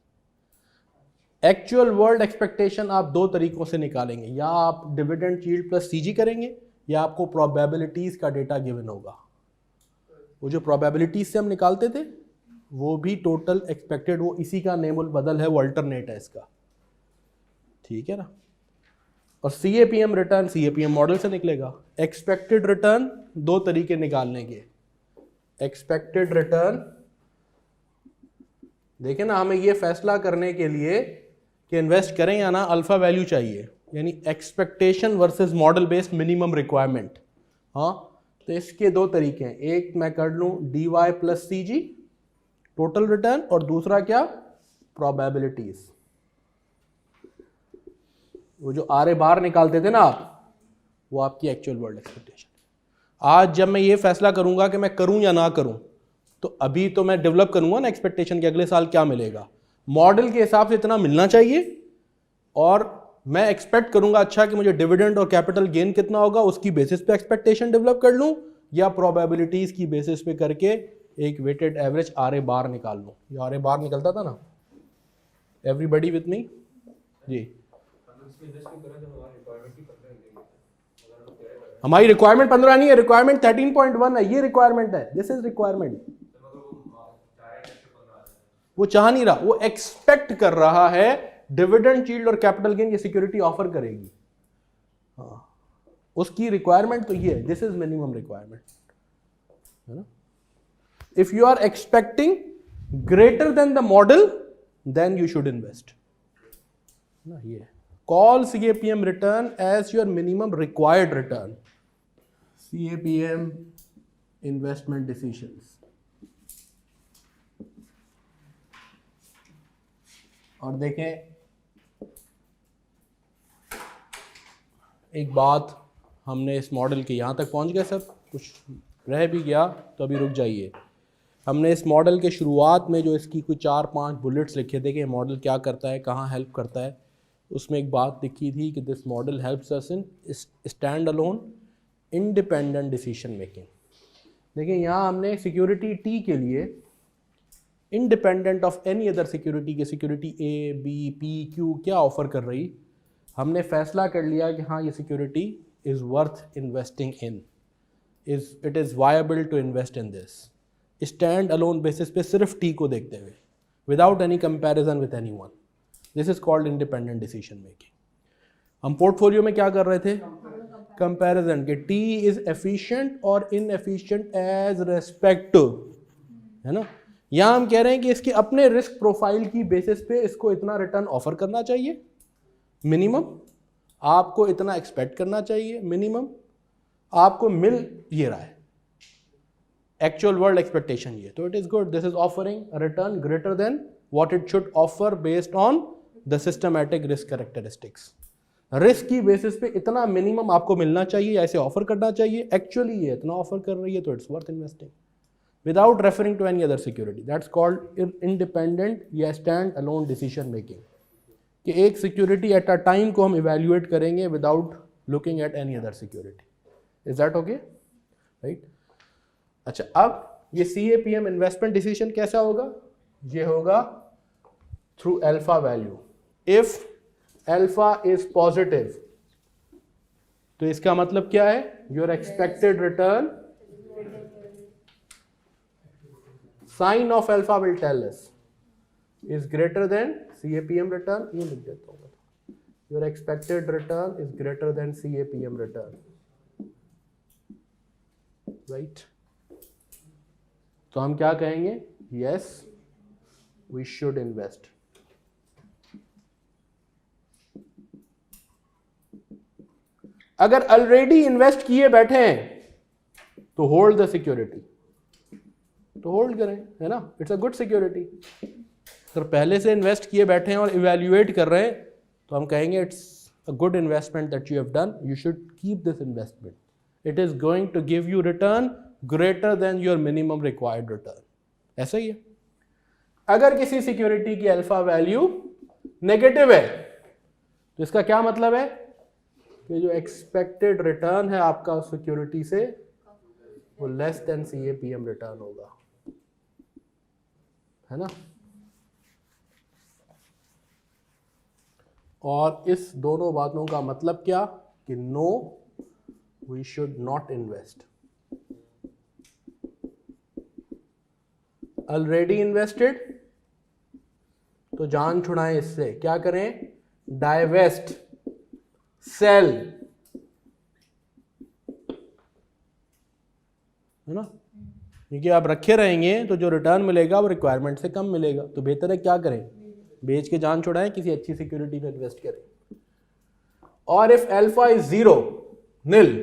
एक्चुअल वर्ल्ड एक्सपेक्टेशन आप दो तरीकों से निकालेंगे, या आप डिविडेंड यील्ड प्लस सीजी करेंगे, या आपको प्रोबेबिलिटीज का डेटा गिवन होगा। वो जो प्रोबेबिलिटीज से हम निकालते थे वो भी टोटल एक्सपेक्टेड, वो इसी का नेमुल बदल है, वो अल्टरनेट है इसका, ठीक है ना। और CAPM रिटर्न CAPM मॉडल से निकलेगा। एक्सपेक्टेड रिटर्न दो तरीके निकालने के, एक्सपेक्टेड रिटर्न देखें ना, हमें ये फैसला करने के लिए कि इन्वेस्ट करें या ना, अल्फा वैल्यू चाहिए, यानी expectation versus model based minimum requirement. हाँ, तो इसके दो तरीके हैं, एक मैं कर लूं dy plus CG total return, और दूसरा क्या प्रोबेबिलिटीज। वो जो आरे बार निकालते थे ना आप, वो आपकी एक्चुअल वर्ल्ड एक्सपेक्टेशन। आज जब मैं ये फैसला करूंगा कि मैं करूं या ना करूं, तो अभी तो मैं डेवलप करूंगा ना एक्सपेक्टेशन कि अगले साल क्या मिलेगा, मॉडल के हिसाब से इतना मिलना चाहिए, और मैं एक्सपेक्ट करूंगा अच्छा कि मुझे डिविडेंड और कैपिटल गेन कितना होगा, उसकी बेसिस पे एक्सपेक्टेशन डेवलप कर लूं, या प्रोबेबिलिटीज की बेसिस पे करके एक वेटेड एवरेज आरे बार निकाल लूं। ये आरे बार निकलता था ना, एवरीबडी विथ मी जी। हमारी रिक्वायरमेंट 15 नहीं है, रिक्वायरमेंट 13.1 है, ये रिक्वायरमेंट है, दिस इज रिक्वायरमेंट। वो चाह नहीं रहा, वो एक्सपेक्ट कर रहा है डिविडेंड यील्ड और कैपिटल गेन ये सिक्योरिटी ऑफर करेगी। हाँ, उसकी रिक्वायरमेंट तो ये है, दिस इज मिनिमम रिक्वायरमेंट, है ना. If you are expecting greater than the model then you should invest ना. ये call CAPM return as your minimum required return. CAPM investment decisions. और देखें एक बात, हमने इस मॉडल के यहाँ तक पहुँच गए सर, कुछ रह भी गया तो अभी रुक जाइए. हमने इस मॉडल के शुरुआत में जो इसकी कुछ 4-5 बुलेट्स लिखे थे कि मॉडल क्या करता है, कहाँ हेल्प करता है, उसमें एक बात लिखी थी कि this model helps us in stand alone independent decision making. देखिए यहाँ हमने सिक्योरिटी T के लिए independent of any other security के security A, B, P, Q क्या ऑफर कर रही, हमने फैसला कर लिया कि हाँ ये security is worth investing in, it is viable to invest in this stand alone basis पे सिर्फ T को देखते हुए, without any comparison with anyone. This is called independent decision making. हम पोर्टफोलियो में क्या कर रहे थे, कंपैरिजन के T इज एफिशिएंट और इनएफिशिएंट एज रेस्पेक्ट टू, है ना. यहाँ हम कह रहे हैं कि इसके अपने रिस्क प्रोफाइल की बेसिस पे इसको इतना रिटर्न ऑफर करना चाहिए मिनिमम, आपको इतना एक्सपेक्ट करना चाहिए मिनिमम, आपको मिल ये रहा है एक्चुअल वर्ल्ड एक्सपेक्टेशन ये, तो it is good. This is offering a return greater than what it should offer based on the systematic risk characteristics. Risk की बेसिस पे इतना मिनिमम आपको मिलना चाहिए, ऐसे ऑफर करना चाहिए, एक्चुअली ये इतना ऑफर कर रही है तो it's worth investing without referring to any other security. That's called independent या स्टैंड अलोन डिसीजन मेकिंग, कि एक सिक्योरिटी एट अ टाइम को हम इवेल्युएट करेंगे without looking at any other security. Is that okay, right. अच्छा, अब ये CAPM investment decision कैसा होगा, ये होगा through alpha value. If alpha is positive तो इसका मतलब क्या है, your expected return, sign of alpha will tell us is greater than CAPM return. ये लिख देता हूँ, your expected return is greater than CAPM return, right. तो हम क्या कहेंगे, यस वी शुड इन्वेस्ट. अगर ऑलरेडी इन्वेस्ट किए बैठे हैं तो होल्ड द सिक्योरिटी, तो होल्ड करें, है ना. It's a good security. अगर पहले से इन्वेस्ट किए बैठे हैं और इवैल्यूएट कर रहे हैं तो हम कहेंगे it's a good investment that you have done, you should keep this investment, it is going to give you return greater than your minimum required return. ऐसा ही है. अगर किसी सिक्योरिटी की अल्फा वैल्यू नेगेटिव है तो इसका क्या मतलब है कि जो एक्सपेक्टेड रिटर्न है आपका सिक्योरिटी से वो लेस देन CAPM रिटर्न होगा, है ना. और इस दोनों बातों का मतलब क्या कि no we should not invest. Already invested तो जान छुड़ाएं इससे, क्या करें, डाइवेस्ट, सेल, है ना. क्योंकि आप रखे रहेंगे तो जो रिटर्न मिलेगा वो रिक्वायरमेंट से कम मिलेगा, तो बेहतर है क्या करें, बेच के जान छुड़ाएं, किसी अच्छी सिक्योरिटी में इन्वेस्ट करें. और if alpha is 0 nil,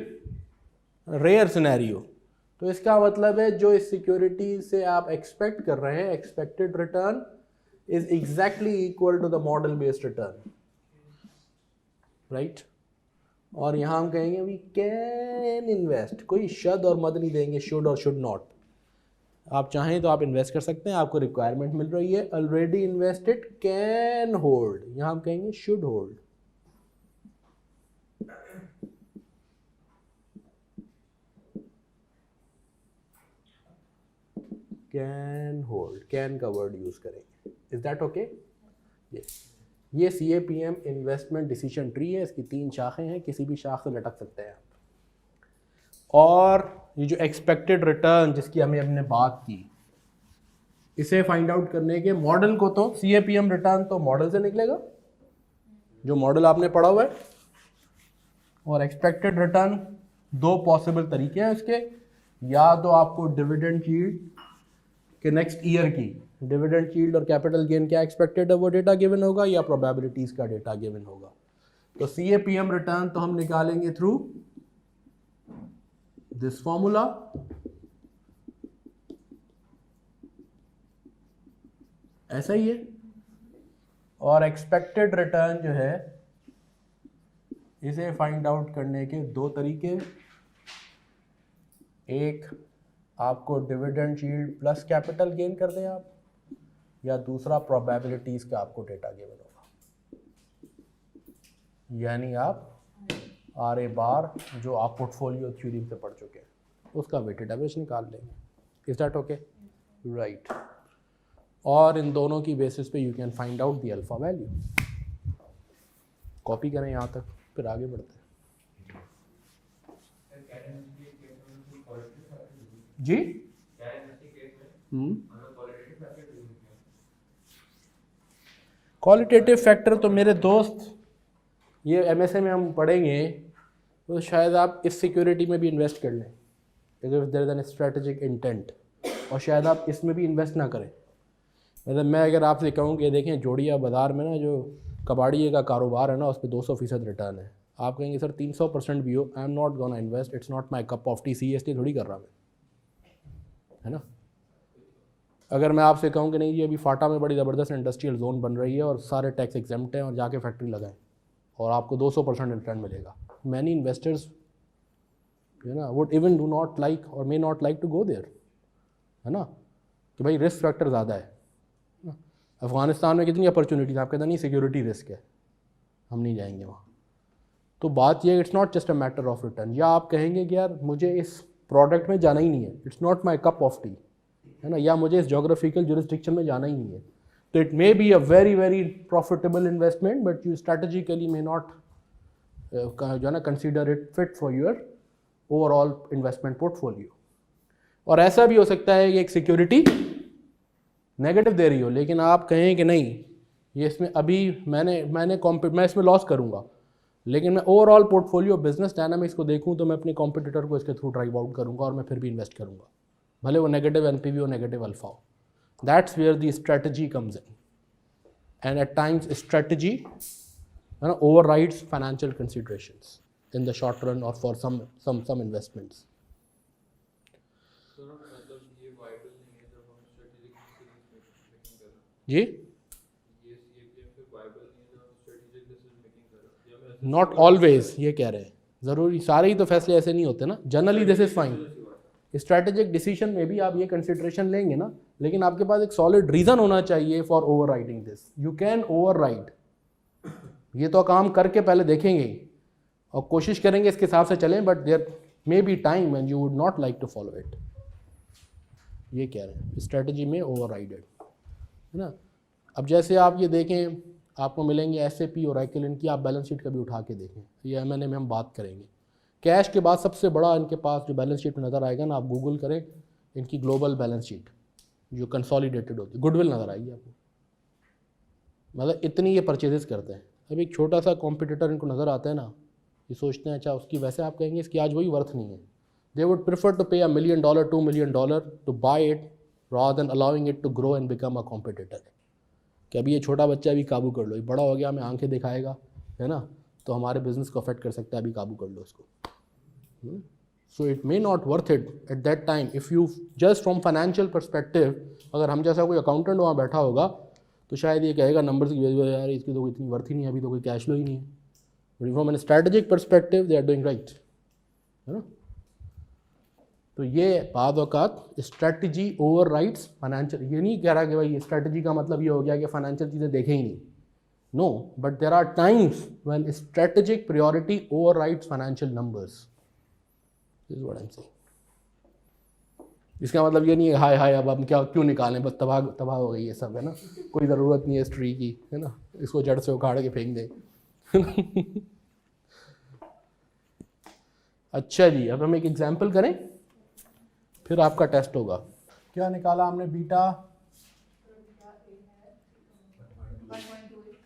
rare scenario, तो इसका मतलब है जो इस सिक्योरिटी से आप एक्सपेक्ट कर रहे हैं, expected return is exactly equal to the model based return, right. और यहां हम कहेंगे वी कैन इन्वेस्ट, कोई शद और मद नहीं देंगे, शुड और शुड नॉट. आप चाहें तो आप इन्वेस्ट कर सकते हैं, आपको रिक्वायरमेंट मिल रही है, ऑलरेडी इन्वेस्टेड, कैन होल्ड, यहां हम कहेंगे should hold. Can hold, can का वर्ड यूज करेंगे. Is that okay. ये CAPM इन्वेस्टमेंट डिसीजन ट्री है, इसकी 3 शाखें हैं, किसी भी शाख से लटक सकते हैं. और ये जो एक्सपेक्टेड रिटर्न जिसकी हमने बात की, इसे फाइंड आउट करने के मॉडल को, तो CAPM रिटर्न तो मॉडल से निकलेगा, जो मॉडल आपने पढ़ा हुआ है, और एक्सपेक्टेड रिटर्न, दो पॉसिबल तरीके हैं इसके, या तो आपको डिविडेंड यील्ड के नेक्स्ट ईयर की डिविडेंड यील्ड और कैपिटल गेन क्या एक्सपेक्टेड है वो डेटा गिवन होगा, या प्रोबेबिलिटीज का डेटा गिवन होगा। तो CAPM रिटर्न तो हम निकालेंगे थ्रू दिस फॉर्मूला, ऐसा ही है। और एक्सपेक्टेड रिटर्न जो है इसे फाइंड आउट करने के दो तरीके, एक आपको dividend yield plus capital gain कर दें आप, या दूसरा प्रोबेबिलिटीज का आपको डेटा गिवन होगा, यानी आप RA बार जो आप पोर्टफोलियो थ्योरी से पढ़ चुके हैं उसका वेटेड एवरेज निकाल लेंगे। Is that okay? राइट। और इन दोनों की बेसिस पे you can find out the alpha value. Copy करें यहाँ तक, फिर आगे बढ़ते हैं। जी क्वालिटेटिव फैक्टर तो मेरे दोस्त ये MSA में हम पढ़ेंगे, तो शायद आप इस सिक्योरिटी में भी इन्वेस्ट कर लें if there is an strategic intent, और शायद आप इसमें भी इन्वेस्ट ना करें। मतलब मैं अगर आपसे कहूँ कि देखें जोड़िया बाज़ार में ना जो कबाड़िए का कारोबार है ना उस पर 200% रिटर्न है, आप कहेंगे सर 300% भी हो, I am not gonna invest, it's not my cup of T, CST थोड़ी कर रहा मैं, है ना। अगर मैं आपसे कहूँ कि नहीं जी अभी फाटा में बड़ी ज़बरदस्त इंडस्ट्रियल जोन बन रही है और सारे टैक्स एग्जेम्प्ट हैं और जाके फैक्ट्री लगाएं और आपको 200% रिटर्न मिलेगा, मैनी इन्वेस्टर्स है ना would even do not like और may not like to go there, है ना, कि भाई रिस्क फैक्टर ज़्यादा है। अफ़गानिस्तान में कितनी अपॉर्चुनिटीज, आप कहते नहीं सिक्योरिटी रिस्क है, हम नहीं जाएंगे वहाँ। तो बात ये it's not just a matter of return, या आप कहेंगे कि यार मुझे इस प्रोडक्ट में जाना ही नहीं है, it's not my cup of T, है ना, या मुझे इस जोग्राफिकल जुरिस्डिक्शन में जाना ही नहीं है, तो it may be a very very profitable investment but you strategically may not जो है ना consider it fit for your overall investment portfolio. और ऐसा भी हो सकता है कि एक सिक्योरिटी नेगेटिव दे रही हो लेकिन आप कहें कि नहीं ये इसमें अभी मैं इसमें लॉस करूंगा, लेकिन मैं ओवरऑल पोर्टफोलियो बिजनेस डायनामिक्स को देखूं तो मैं अपने कॉम्पिटिटर को इसके थ्रू ड्राइव आउट करूंगा और मैं फिर भी इन्वेस्ट करूंगा, भले वो नेगेटिव NPV हो नेगेटिव अल्फा हो। That's where the strategy comes in, and at times strategy है ना overrides financial considerations in the short run और फॉर सम इन्वेस्टमेंट्स। जी नॉट ऑलवेज ये कह रहे हैं, ज़रूरी सारे ही तो फैसले ऐसे नहीं होते ना, generally this is fine. Strategic decision में भी आप ये कंसिडरेशन लेंगे ना, लेकिन आपके पास एक सॉलिड रीज़न होना चाहिए for over riding this. You can over ride, ये तो काम करके पहले देखेंगे और कोशिश करेंगे इसके हिसाब से चलें, but there may be time and you would not like to follow it, ये कह रहे हैं स्ट्रैटेजी में ओवर राइडेड, है ना। अब जैसे आप ये देखें आपको मिलेंगे SAP और Oracle, इनकी आप बैलेंस शीट कभी उठा के देखें, ये M&A में हम बात करेंगे। कैश के बाद सबसे बड़ा इनके पास जो बैलेंस शीट में नज़र आएगा ना, आप गूगल करें इनकी ग्लोबल बैलेंस शीट जो कंसोलिडेटेड होती है, गुडविल नज़र आएगी आपको, मतलब इतनी ये परचेजेस करते हैं। अब एक छोटा सा कॉम्पिटिटर इनको नज़र आता है ना, ये सोचते हैं अच्छा उसकी, वैसे आप कहेंगे इसकी आज वही वर्थ नहीं है, दे वुड प्रेफर टू पे $1 million $2 million two by it rather than allowing it to grow and become a competitor। कि अभी ये छोटा बच्चा अभी काबू कर लो, ये बड़ा हो गया हमें आंखें दिखाएगा, है ना, तो हमारे बिजनेस को अफेक्ट कर सकता है, अभी काबू कर लो उसको। So it may not worth it at that time if you just from financial perspective, अगर हम जैसा कोई अकाउंटेंट वहाँ बैठा होगा तो शायद ये कहेगा नंबर्स की वजह यार इसकी तो इतनी वर्थ ही नहीं है, अभी तो कोई कैश फ्लो ही नहीं है, but from an strategic perspective they are doing right, है ना। तो ये बाद औकात स्ट्रैटेजी ओवर राइट्स फाइनेंशियल, ये नहीं कह रहा कि भाई स्ट्रैटेजी का मतलब ये हो गया कि फाइनेंशियल चीज़ें देखें ही नहीं, no, but there are times when strategic priority overrides financial numbers, this is what I am saying. इसका मतलब ये नहीं है हाय हाय अब हम क्या क्यों निकालें, बस तबाह हो गई ये सब, है ना, कोई ज़रूरत नहीं है इस ट्री की, है ना, इसको जड़ से उखाड़ के फेंक दें। अच्छा जी, अब हम एक एग्जाम्पल करें फिर आपका टेस्ट होगा। क्या निकाला हमने beta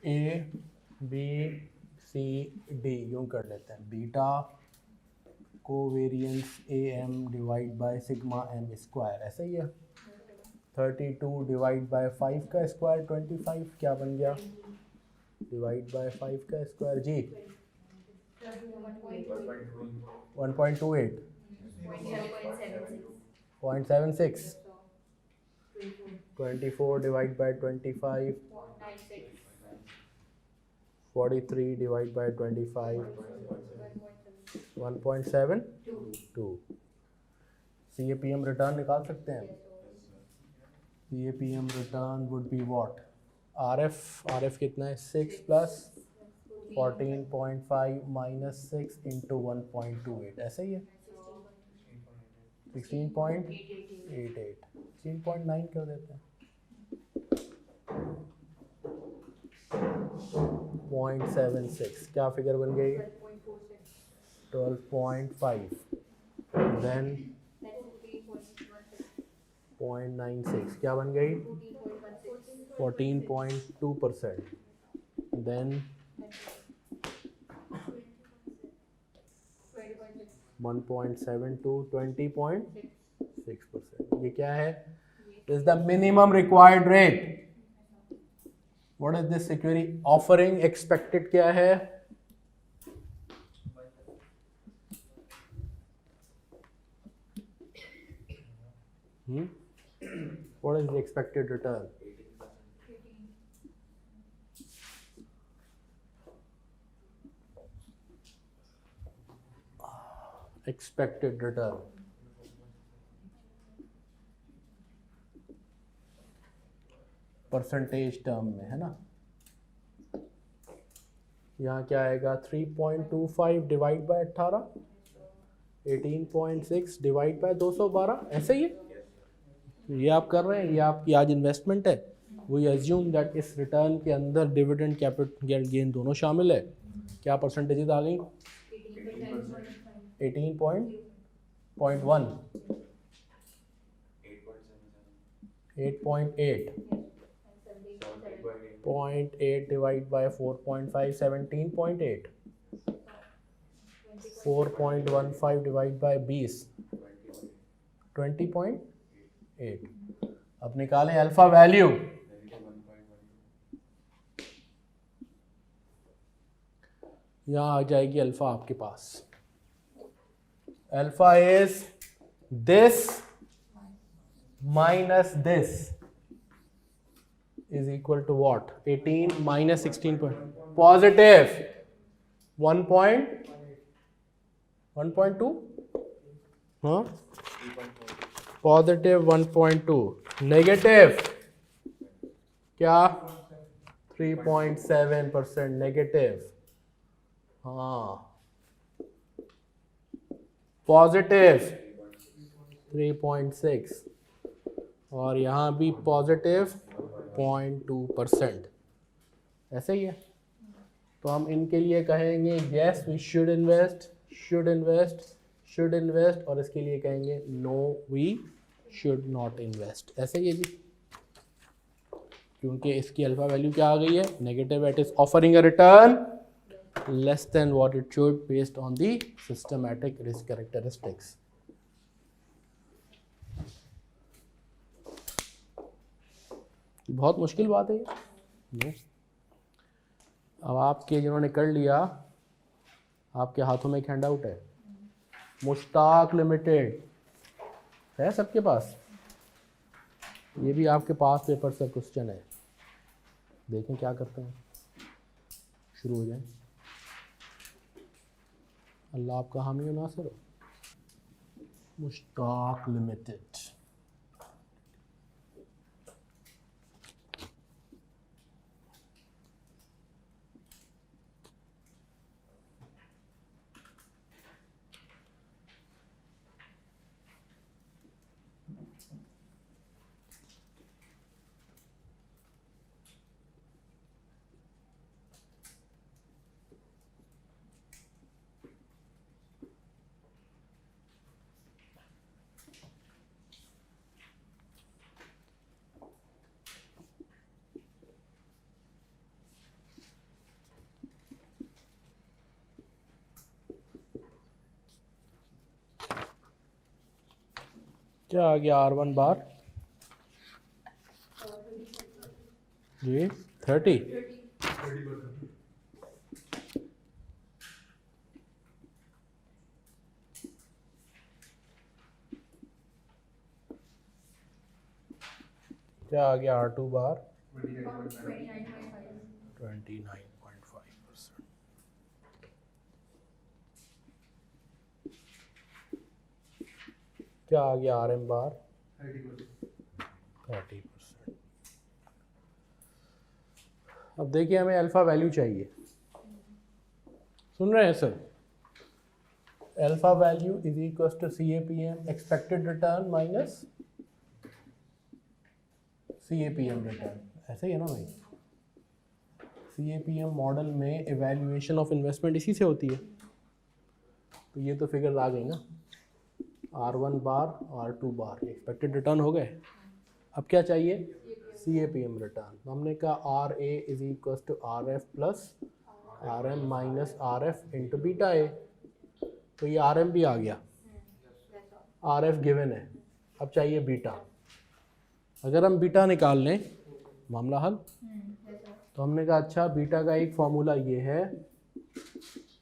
A B C D यूँ कर लेते हैं, beta covariance A M divide by sigma M square, ऐसा ही है। 32 डिवाइड बाय 5 का स्क्वायर 25, क्या बन गया, डिवाइड बाय 5 का स्क्वायर जी 1.28 0.76, 24 divide by 25 43 divide by 25 1.72। CAPM return निकाल सकते हैं। CAPM return would be what, RF कितना है 6 प्लस 14.5 माइनस 6 इंटू 1.28, ऐसा ही है 16.88, 16.9 कर देते हैं, 0.76, क्या फिगर बन गई 12.5, देन 0.96, क्या बन गई 14.2%, देन 1.72 20.6%। ये क्या है, is the minimum required rate. What is this security offering expected क्या है, what is the expected return, expected return percentage term में है ना, यहाँ क्या आएगा 3.25 डिवाइड बाय 18, 18.6 डिवाइड बाय 212, ऐसे ही है। ये आप कर रहे हैं, ये आपकी आज इन्वेस्टमेंट है। वी एज्यूम दैट इस रिटर्न के अंदर डिविडेंड कैपिटल गेन दोनों शामिल है। क्या परसेंटेजेस आ गई 18.1 8.8 0.8 डिवाइड बाय 4.5 17.8 4.15 डिवाइड बाय 20 20.8। अब निकालें अल्फा वैल्यू, यहाँ आ जाएगी अल्फा आपके पास, alpha is this minus this is equal to what, 18 minus 16 positive 1.2 हाँ positive 1.2 negative क्या 3.7% negative, हाँ positive 3.6 और यहाँ भी पॉजिटिव 0.2%, ऐसे ही है। तो हम इनके लिए कहेंगे yes we should invest, should invest, should invest, और इसके लिए कहेंगे no we should not invest, ऐसे ही है जी। क्योंकि इसकी अल्फा वैल्यू क्या आ गई है negative, it is offering a return less than what it should based on the systematic risk characteristics. बहुत मुश्किल बात है ये। अब आपके जिन्होंने कर लिया, आपके हाथों में एक हैंड आउट है, मुश्ताक लिमिटेड है सबके पास, ये भी आपके पास पेपर से क्वेश्चन है, देखें क्या करते हैं, शुरू हो जाए। अल्लाह आपका हामी और नासिर हो। मुश्ताक लिमिटेड, क्या आ गया R1 बार जी 30 क्या आ गया R2 बार 29.5%। क्या आ गया RM बार 30%। अब देखिए हमें अल्फा वैल्यू चाहिए, सुन रहे हैं sir? Alpha value is equal to CAPM expected return minus CAPM return, ऐसे ही है ना भाई? CAPM मॉडल में इवैल्यूएशन ऑफ इन्वेस्टमेंट इसी से होती है, तो ये तो फिगर आ गई ना, R1 बार R2 बार एक्सपेक्टेड रिटर्न हो गए। अब क्या चाहिए? CAPM return. तो हमने कहा RA is equal to RF plus RM minus RF into beta A, तो ये RM भी आ गया, RF गिवन है, अब चाहिए बीटा। अगर हम बीटा निकाल लें मामला हल। तो हमने कहा अच्छा बीटा का एक फॉर्मूला ये है,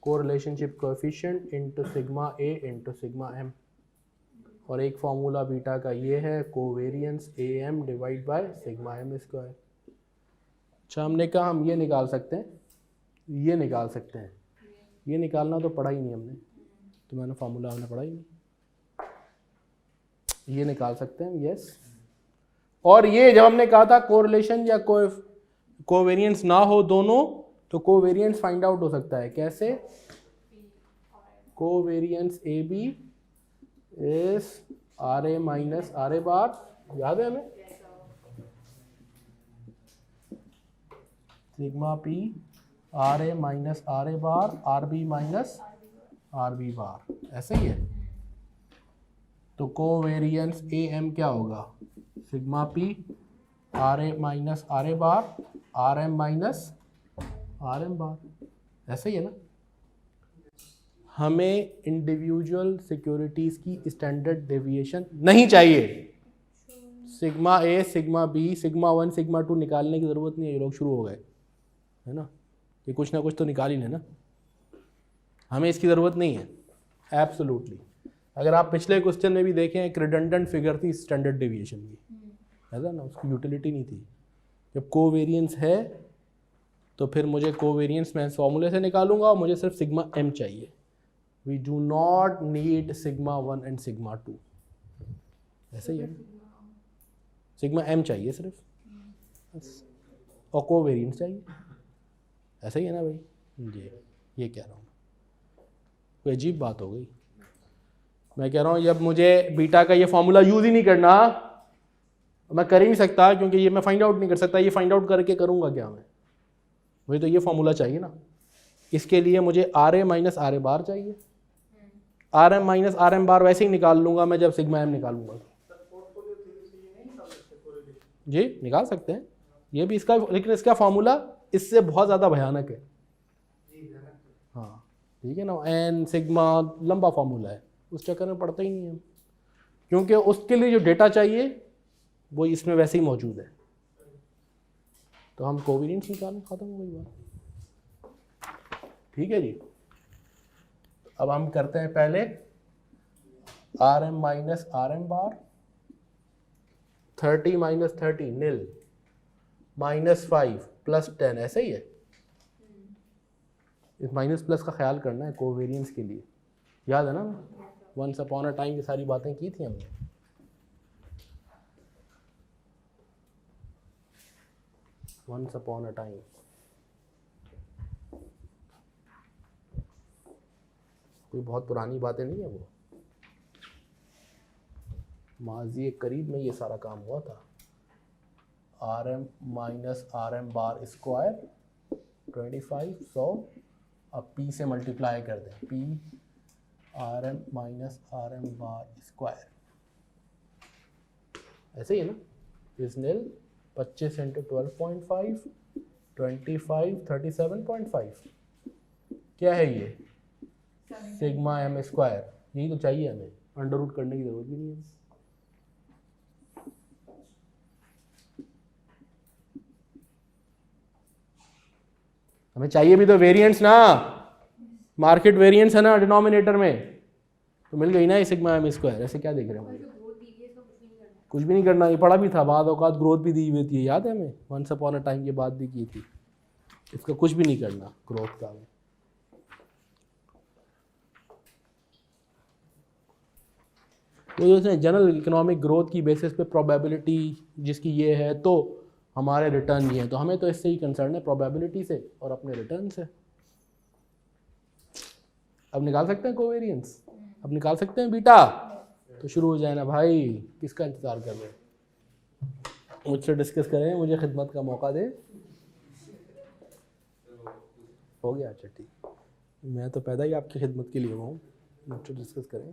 correlationship coefficient into sigma A into sigma M, और एक फॉर्मूला बीटा का ये है covariance AM divide by sigma M square. अच्छा हमने कहा हम ये निकाल सकते हैं, ये निकाल सकते हैं, ये निकालना तो पढ़ा ही नहीं हमने, तो मैंने फार्मूला हमने पढ़ा ही नहीं, ये निकाल सकते हैं यस। और ये जब हमने कहा था कोरिलेशन या कोवेरियंस ना हो दोनों, तो कोवेरियंस फाइंड आउट हो सकता है कैसे? Covariance AB is RA minus RA बार, याद है हमें? Sigma P RA minus RA बार RB माइनस RB बार, ऐसे ही है। तो कोवेरियंस AM क्या होगा? Sigma P RA minus RA बार RM माइनस RM बार, ऐसे ही है ना? हमें इंडिविजुअल सिक्योरिटीज़ की स्टैंडर्ड डेविएशन नहीं चाहिए। Sigma A sigma B sigma 1 sigma 2 निकालने की ज़रूरत नहीं है, ये लोग शुरू हो गए है ना, ये कुछ ना कुछ तो निकाल ही लेना, हमें इसकी ज़रूरत नहीं है एब्सोल्युटली। अगर आप पिछले क्वेश्चन में भी देखें, एक रिडंडेंट फिगर थी स्टैंडर्ड डेविएशन की, ऐसा ना, उसकी यूटिलिटी नहीं थी। जब कोवेरियंस है तो फिर मुझे कोवेरियंस मैं इस फॉर्मूले से निकालूंगा और मुझे सिर्फ सिग्मा M चाहिए। We do not need sigma 1 and sigma 2, ऐसे ही है, सिग्मा M चाहिए सिर्फ बस, और कोवेरियंस चाहिए, ऐसा ही है ना भाई जी। ये कह रहा हूँ, कोई अजीब बात हो गई? मैं कह रहा हूँ जब मुझे बीटा का ये फॉर्मूला यूज़ ही नहीं करना, मैं कर ही नहीं सकता, क्योंकि ये मैं फाइंड आउट नहीं कर सकता, ये फाइंड आउट करके करूँगा क्या मैं? मुझे तो ये फॉर्मूला चाहिए ना। इसके लिए मुझे RA माइनस RA बार चाहिए, RM माइनस RM बार वैसे ही निकाल लूँगा मैं जब सिग्मा M निकालूंगा। जी निकाल सकते हैं ये भी, इसका लेकिन इसका फॉर्मूला इससे बहुत ज़्यादा भयानक है। हाँ ठीक है ना, एन सिग्मा लंबा फॉर्मूला है, उस चक्कर में पढ़ते ही नहीं है, क्योंकि उसके लिए जो डेटा चाहिए वो इसमें वैसे ही मौजूद है। तो हम कोवेरियंस निकालें, खत्म हो गई बात। ठीक है जी, अब हम करते हैं पहले RM माइनस RM बार, 30 माइनस 30 नील, माइनस 5 प्लस 10, ऐसे ही है। इस माइनस प्लस का ख्याल करना है कोवेरियंस के लिए, याद है ना? वंस अपॉन अ टाइम ये सारी बातें की थी हमने। वंस अपॉन अ टाइम, कोई बहुत पुरानी बातें नहीं है वो, माजी करीब में ये सारा काम हुआ था। RM minus RM bar square 25 100, अब P से मल्टीप्लाई कर दें, P RM minus RM bar square, ऐसे ही है ना? इस नील 25 इंटू 12.5 25 37.5, क्या है ये? सिग्मा M स्क्वायर, यही तो चाहिए हमें, अंडर रूट करने की जरूरत भी नहीं है। हमें चाहिए भी तो वेरिएंस ना, मार्केट वेरिएंस है ना डिनोमिनेटर में, तो मिल गई ना ये सिग्मा एम स्क्वायर। ऐसे क्या देख रहे हैं मुझे, कुछ भी नहीं करना, ये पढ़ा भी था, बाद औकात ग्रोथ भी दी हुई थी, याद है हमें, वंस अपॉन अ टाइम की बात भी की थी। इसका कुछ भी नहीं करना ग्रोथ का। तो जैसे जनरल इकोनॉमिक ग्रोथ की बेसिस पे प्रोबेबिलिटी जिसकी ये है, तो हमारे रिटर्न ये है, तो हमें तो इससे ही कंसर्न है, प्रोबेबिलिटी से और अपने रिटर्न से। अब निकाल सकते हैं कोवेरिएंस, अब निकाल सकते हैं बीटा, तो शुरू हो जाए ना भाई, किसका इंतजार कर रहे हैं, मुझसे डिस्कस करें, मुझे खिदमत का मौका दे। हो गया, अच्छा ठीक, मैं तो पैदा ही आपकी खिदमत के लिए हुआ हूँ, मुझसे डिस्कस करें।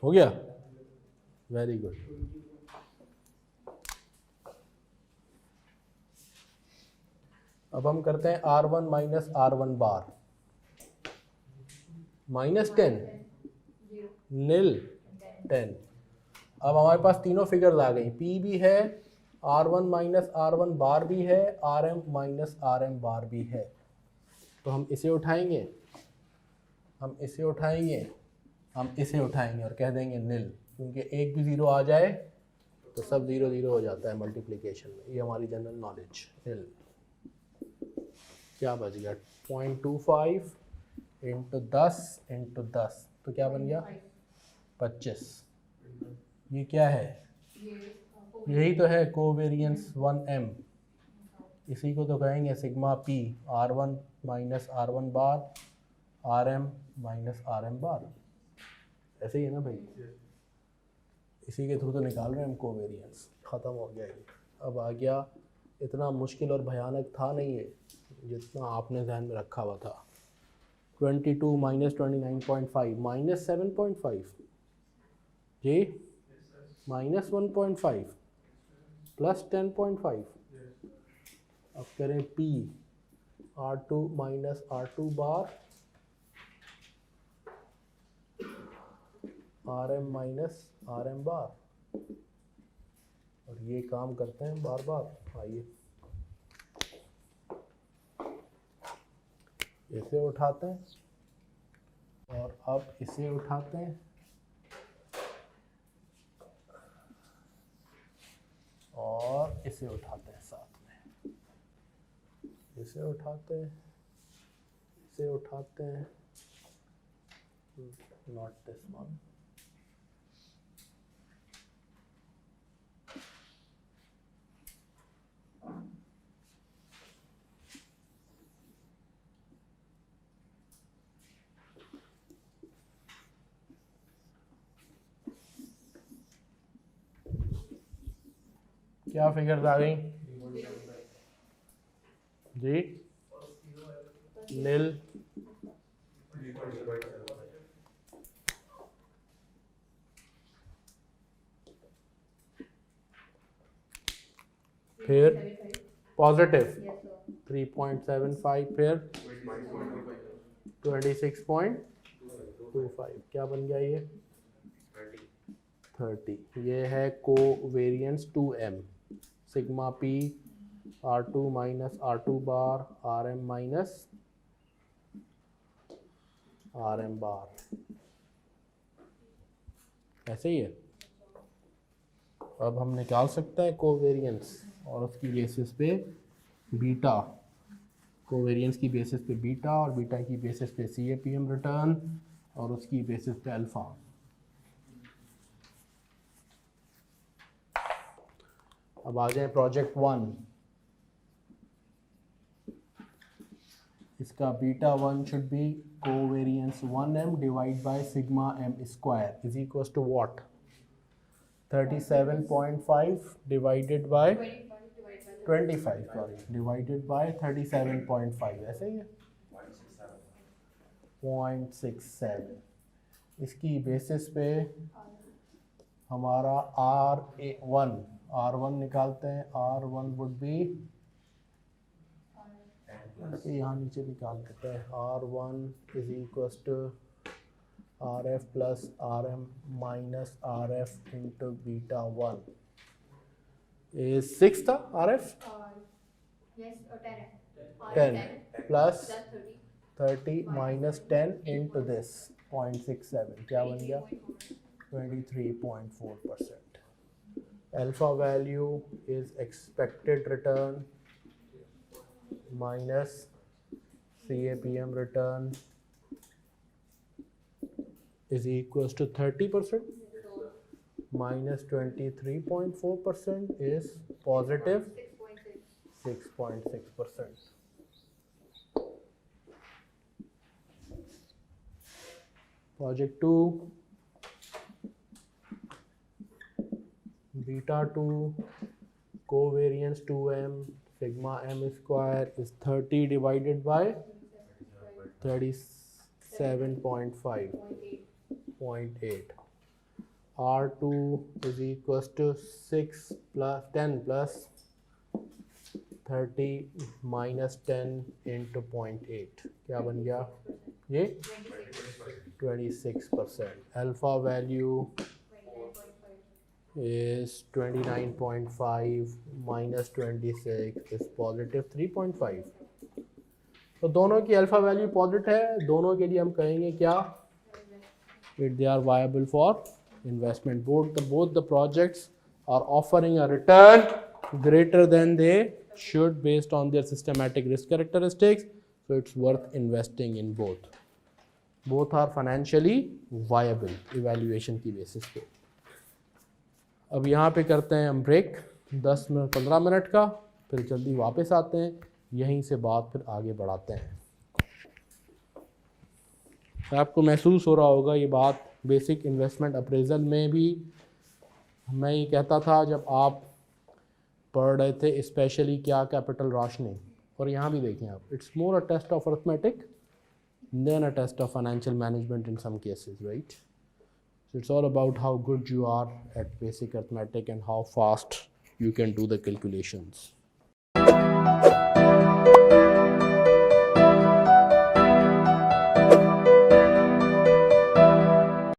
हो गया, वेरी गुड। अब हम करते हैं R1 माइनस R1 बार -10 नील 10। अब हमारे पास तीनों फिगर्स आ गई, P भी है, R1 माइनस R1 बार भी है, RM माइनस RM बार भी है। तो हम इसे उठाएंगे, हम इसे उठाएंगे, हम इसे उठाएंगे और कह देंगे नील, क्योंकि एक भी ज़ीरो आ जाए तो सब 0 0 हो जाता है मल्टीप्लिकेशन में। ये हमारी जनरल नॉलेज। नील क्या बच गया, 0.25 इंटू 10 इंटू 10, तो क्या बन गया 25। ये क्या है, यही तो है कोवेरिएंस 1m, इसी को तो कहेंगे sigma P, R1 minus R1 बार, RM माइनस RM बार। ऐसे ही है ना भाई, इसी के थ्रू तो निकाल रहे हैं हम कोवेरिएंस। ख़त्म हो गया ये। अब आ गया, इतना मुश्किल और भयानक था नहीं ये जितना आपने ध्यान में रखा हुआ था। 22 माइनस 29.5 माइनस 7.5 जी, माइनस 1.5 प्लस 10.5। अब करें P, R2 माइनस R2 बार, RM माइनस RM बार, और ये काम करते हैं बार बार। आइए इसे उठाते हैं और अब इसे उठाते हैं और इसे उठाते हैं साथ में, इसे उठाते हैं, इसे उठाते हैं, नॉट दिस वन। क्या फिगर्स आ गई जी, नील, फिर पॉजिटिव 3.75, फिर 26.25, क्या बन गया ये 30। ये है covariance 2m, sigma P R2 minus R2 बार, RM माइनस RM बार। ऐसे ही है। अब हम निकाल सकते हैं कोवेरिएंस और उसकी बेसिस पे बीटा, कोवेरिएंस की बेसिस पे बीटा और बीटा की बेसिस पे CAPM रिटर्न और उसकी बेसिस पे अल्फा। अब आ जाए प्रोजेक्ट 1। इसका beta 1 should be covariance 1m divide by sigma m square is equals to what, 37.5 divided by 25, sorry, divided by 37.5, ऐसे ही है 0.67। इसकी बेसिस पे हमारा R1 निकालते हैं, R1 वुड बी, यहाँ नीचे निकाल देते हैं, R1 is equals to RF plus RM minus RF into beta 1 is 6 था RF? Yes, 10. 10 plus 30. 30 minus 10 into this 0.67 क्या बन गया? 23.4%. Alpha value is expected return minus CAPM return is equals to 30%. Minus 23.4% is positive 6.6%. Project 2, beta 2 covariance 2m sigma m square is 30 divided by 37.5.8. R2 is equals to 6 plus 10 plus 30 minus 10 into 0.8 क्या बन गया ये 26%. Alpha value is 29.5 minus 26 is positive 3.5. तो दोनों की alpha value positive है, दोनों के लिए हम कहेंगे क्या it they are viable for investment. Both the projects are offering a return greater than they should based on their systematic risk characteristics, so it's worth investing in both. Both are financially viable evaluation की basis पे. अब यहाँ पे करते हैं हम break 10-15 minute का, फिर जल्दी वापस आते हैं, यहीं से बात फिर आगे बढ़ाते हैं. आपको महसूस हो रहा होगा ये बात बेसिक इन्वेस्टमेंट अप्रेजल में भी मैं ये कहता था जब आप पढ़ रहे थे, स्पेशली क्या कैपिटल राशनिंग, और यहाँ भी देखें आप, it's more a test of arithmetic than a test of financial management in some cases, right? So it's all about how good you are at basic arithmetic and how fast you can do the calculations.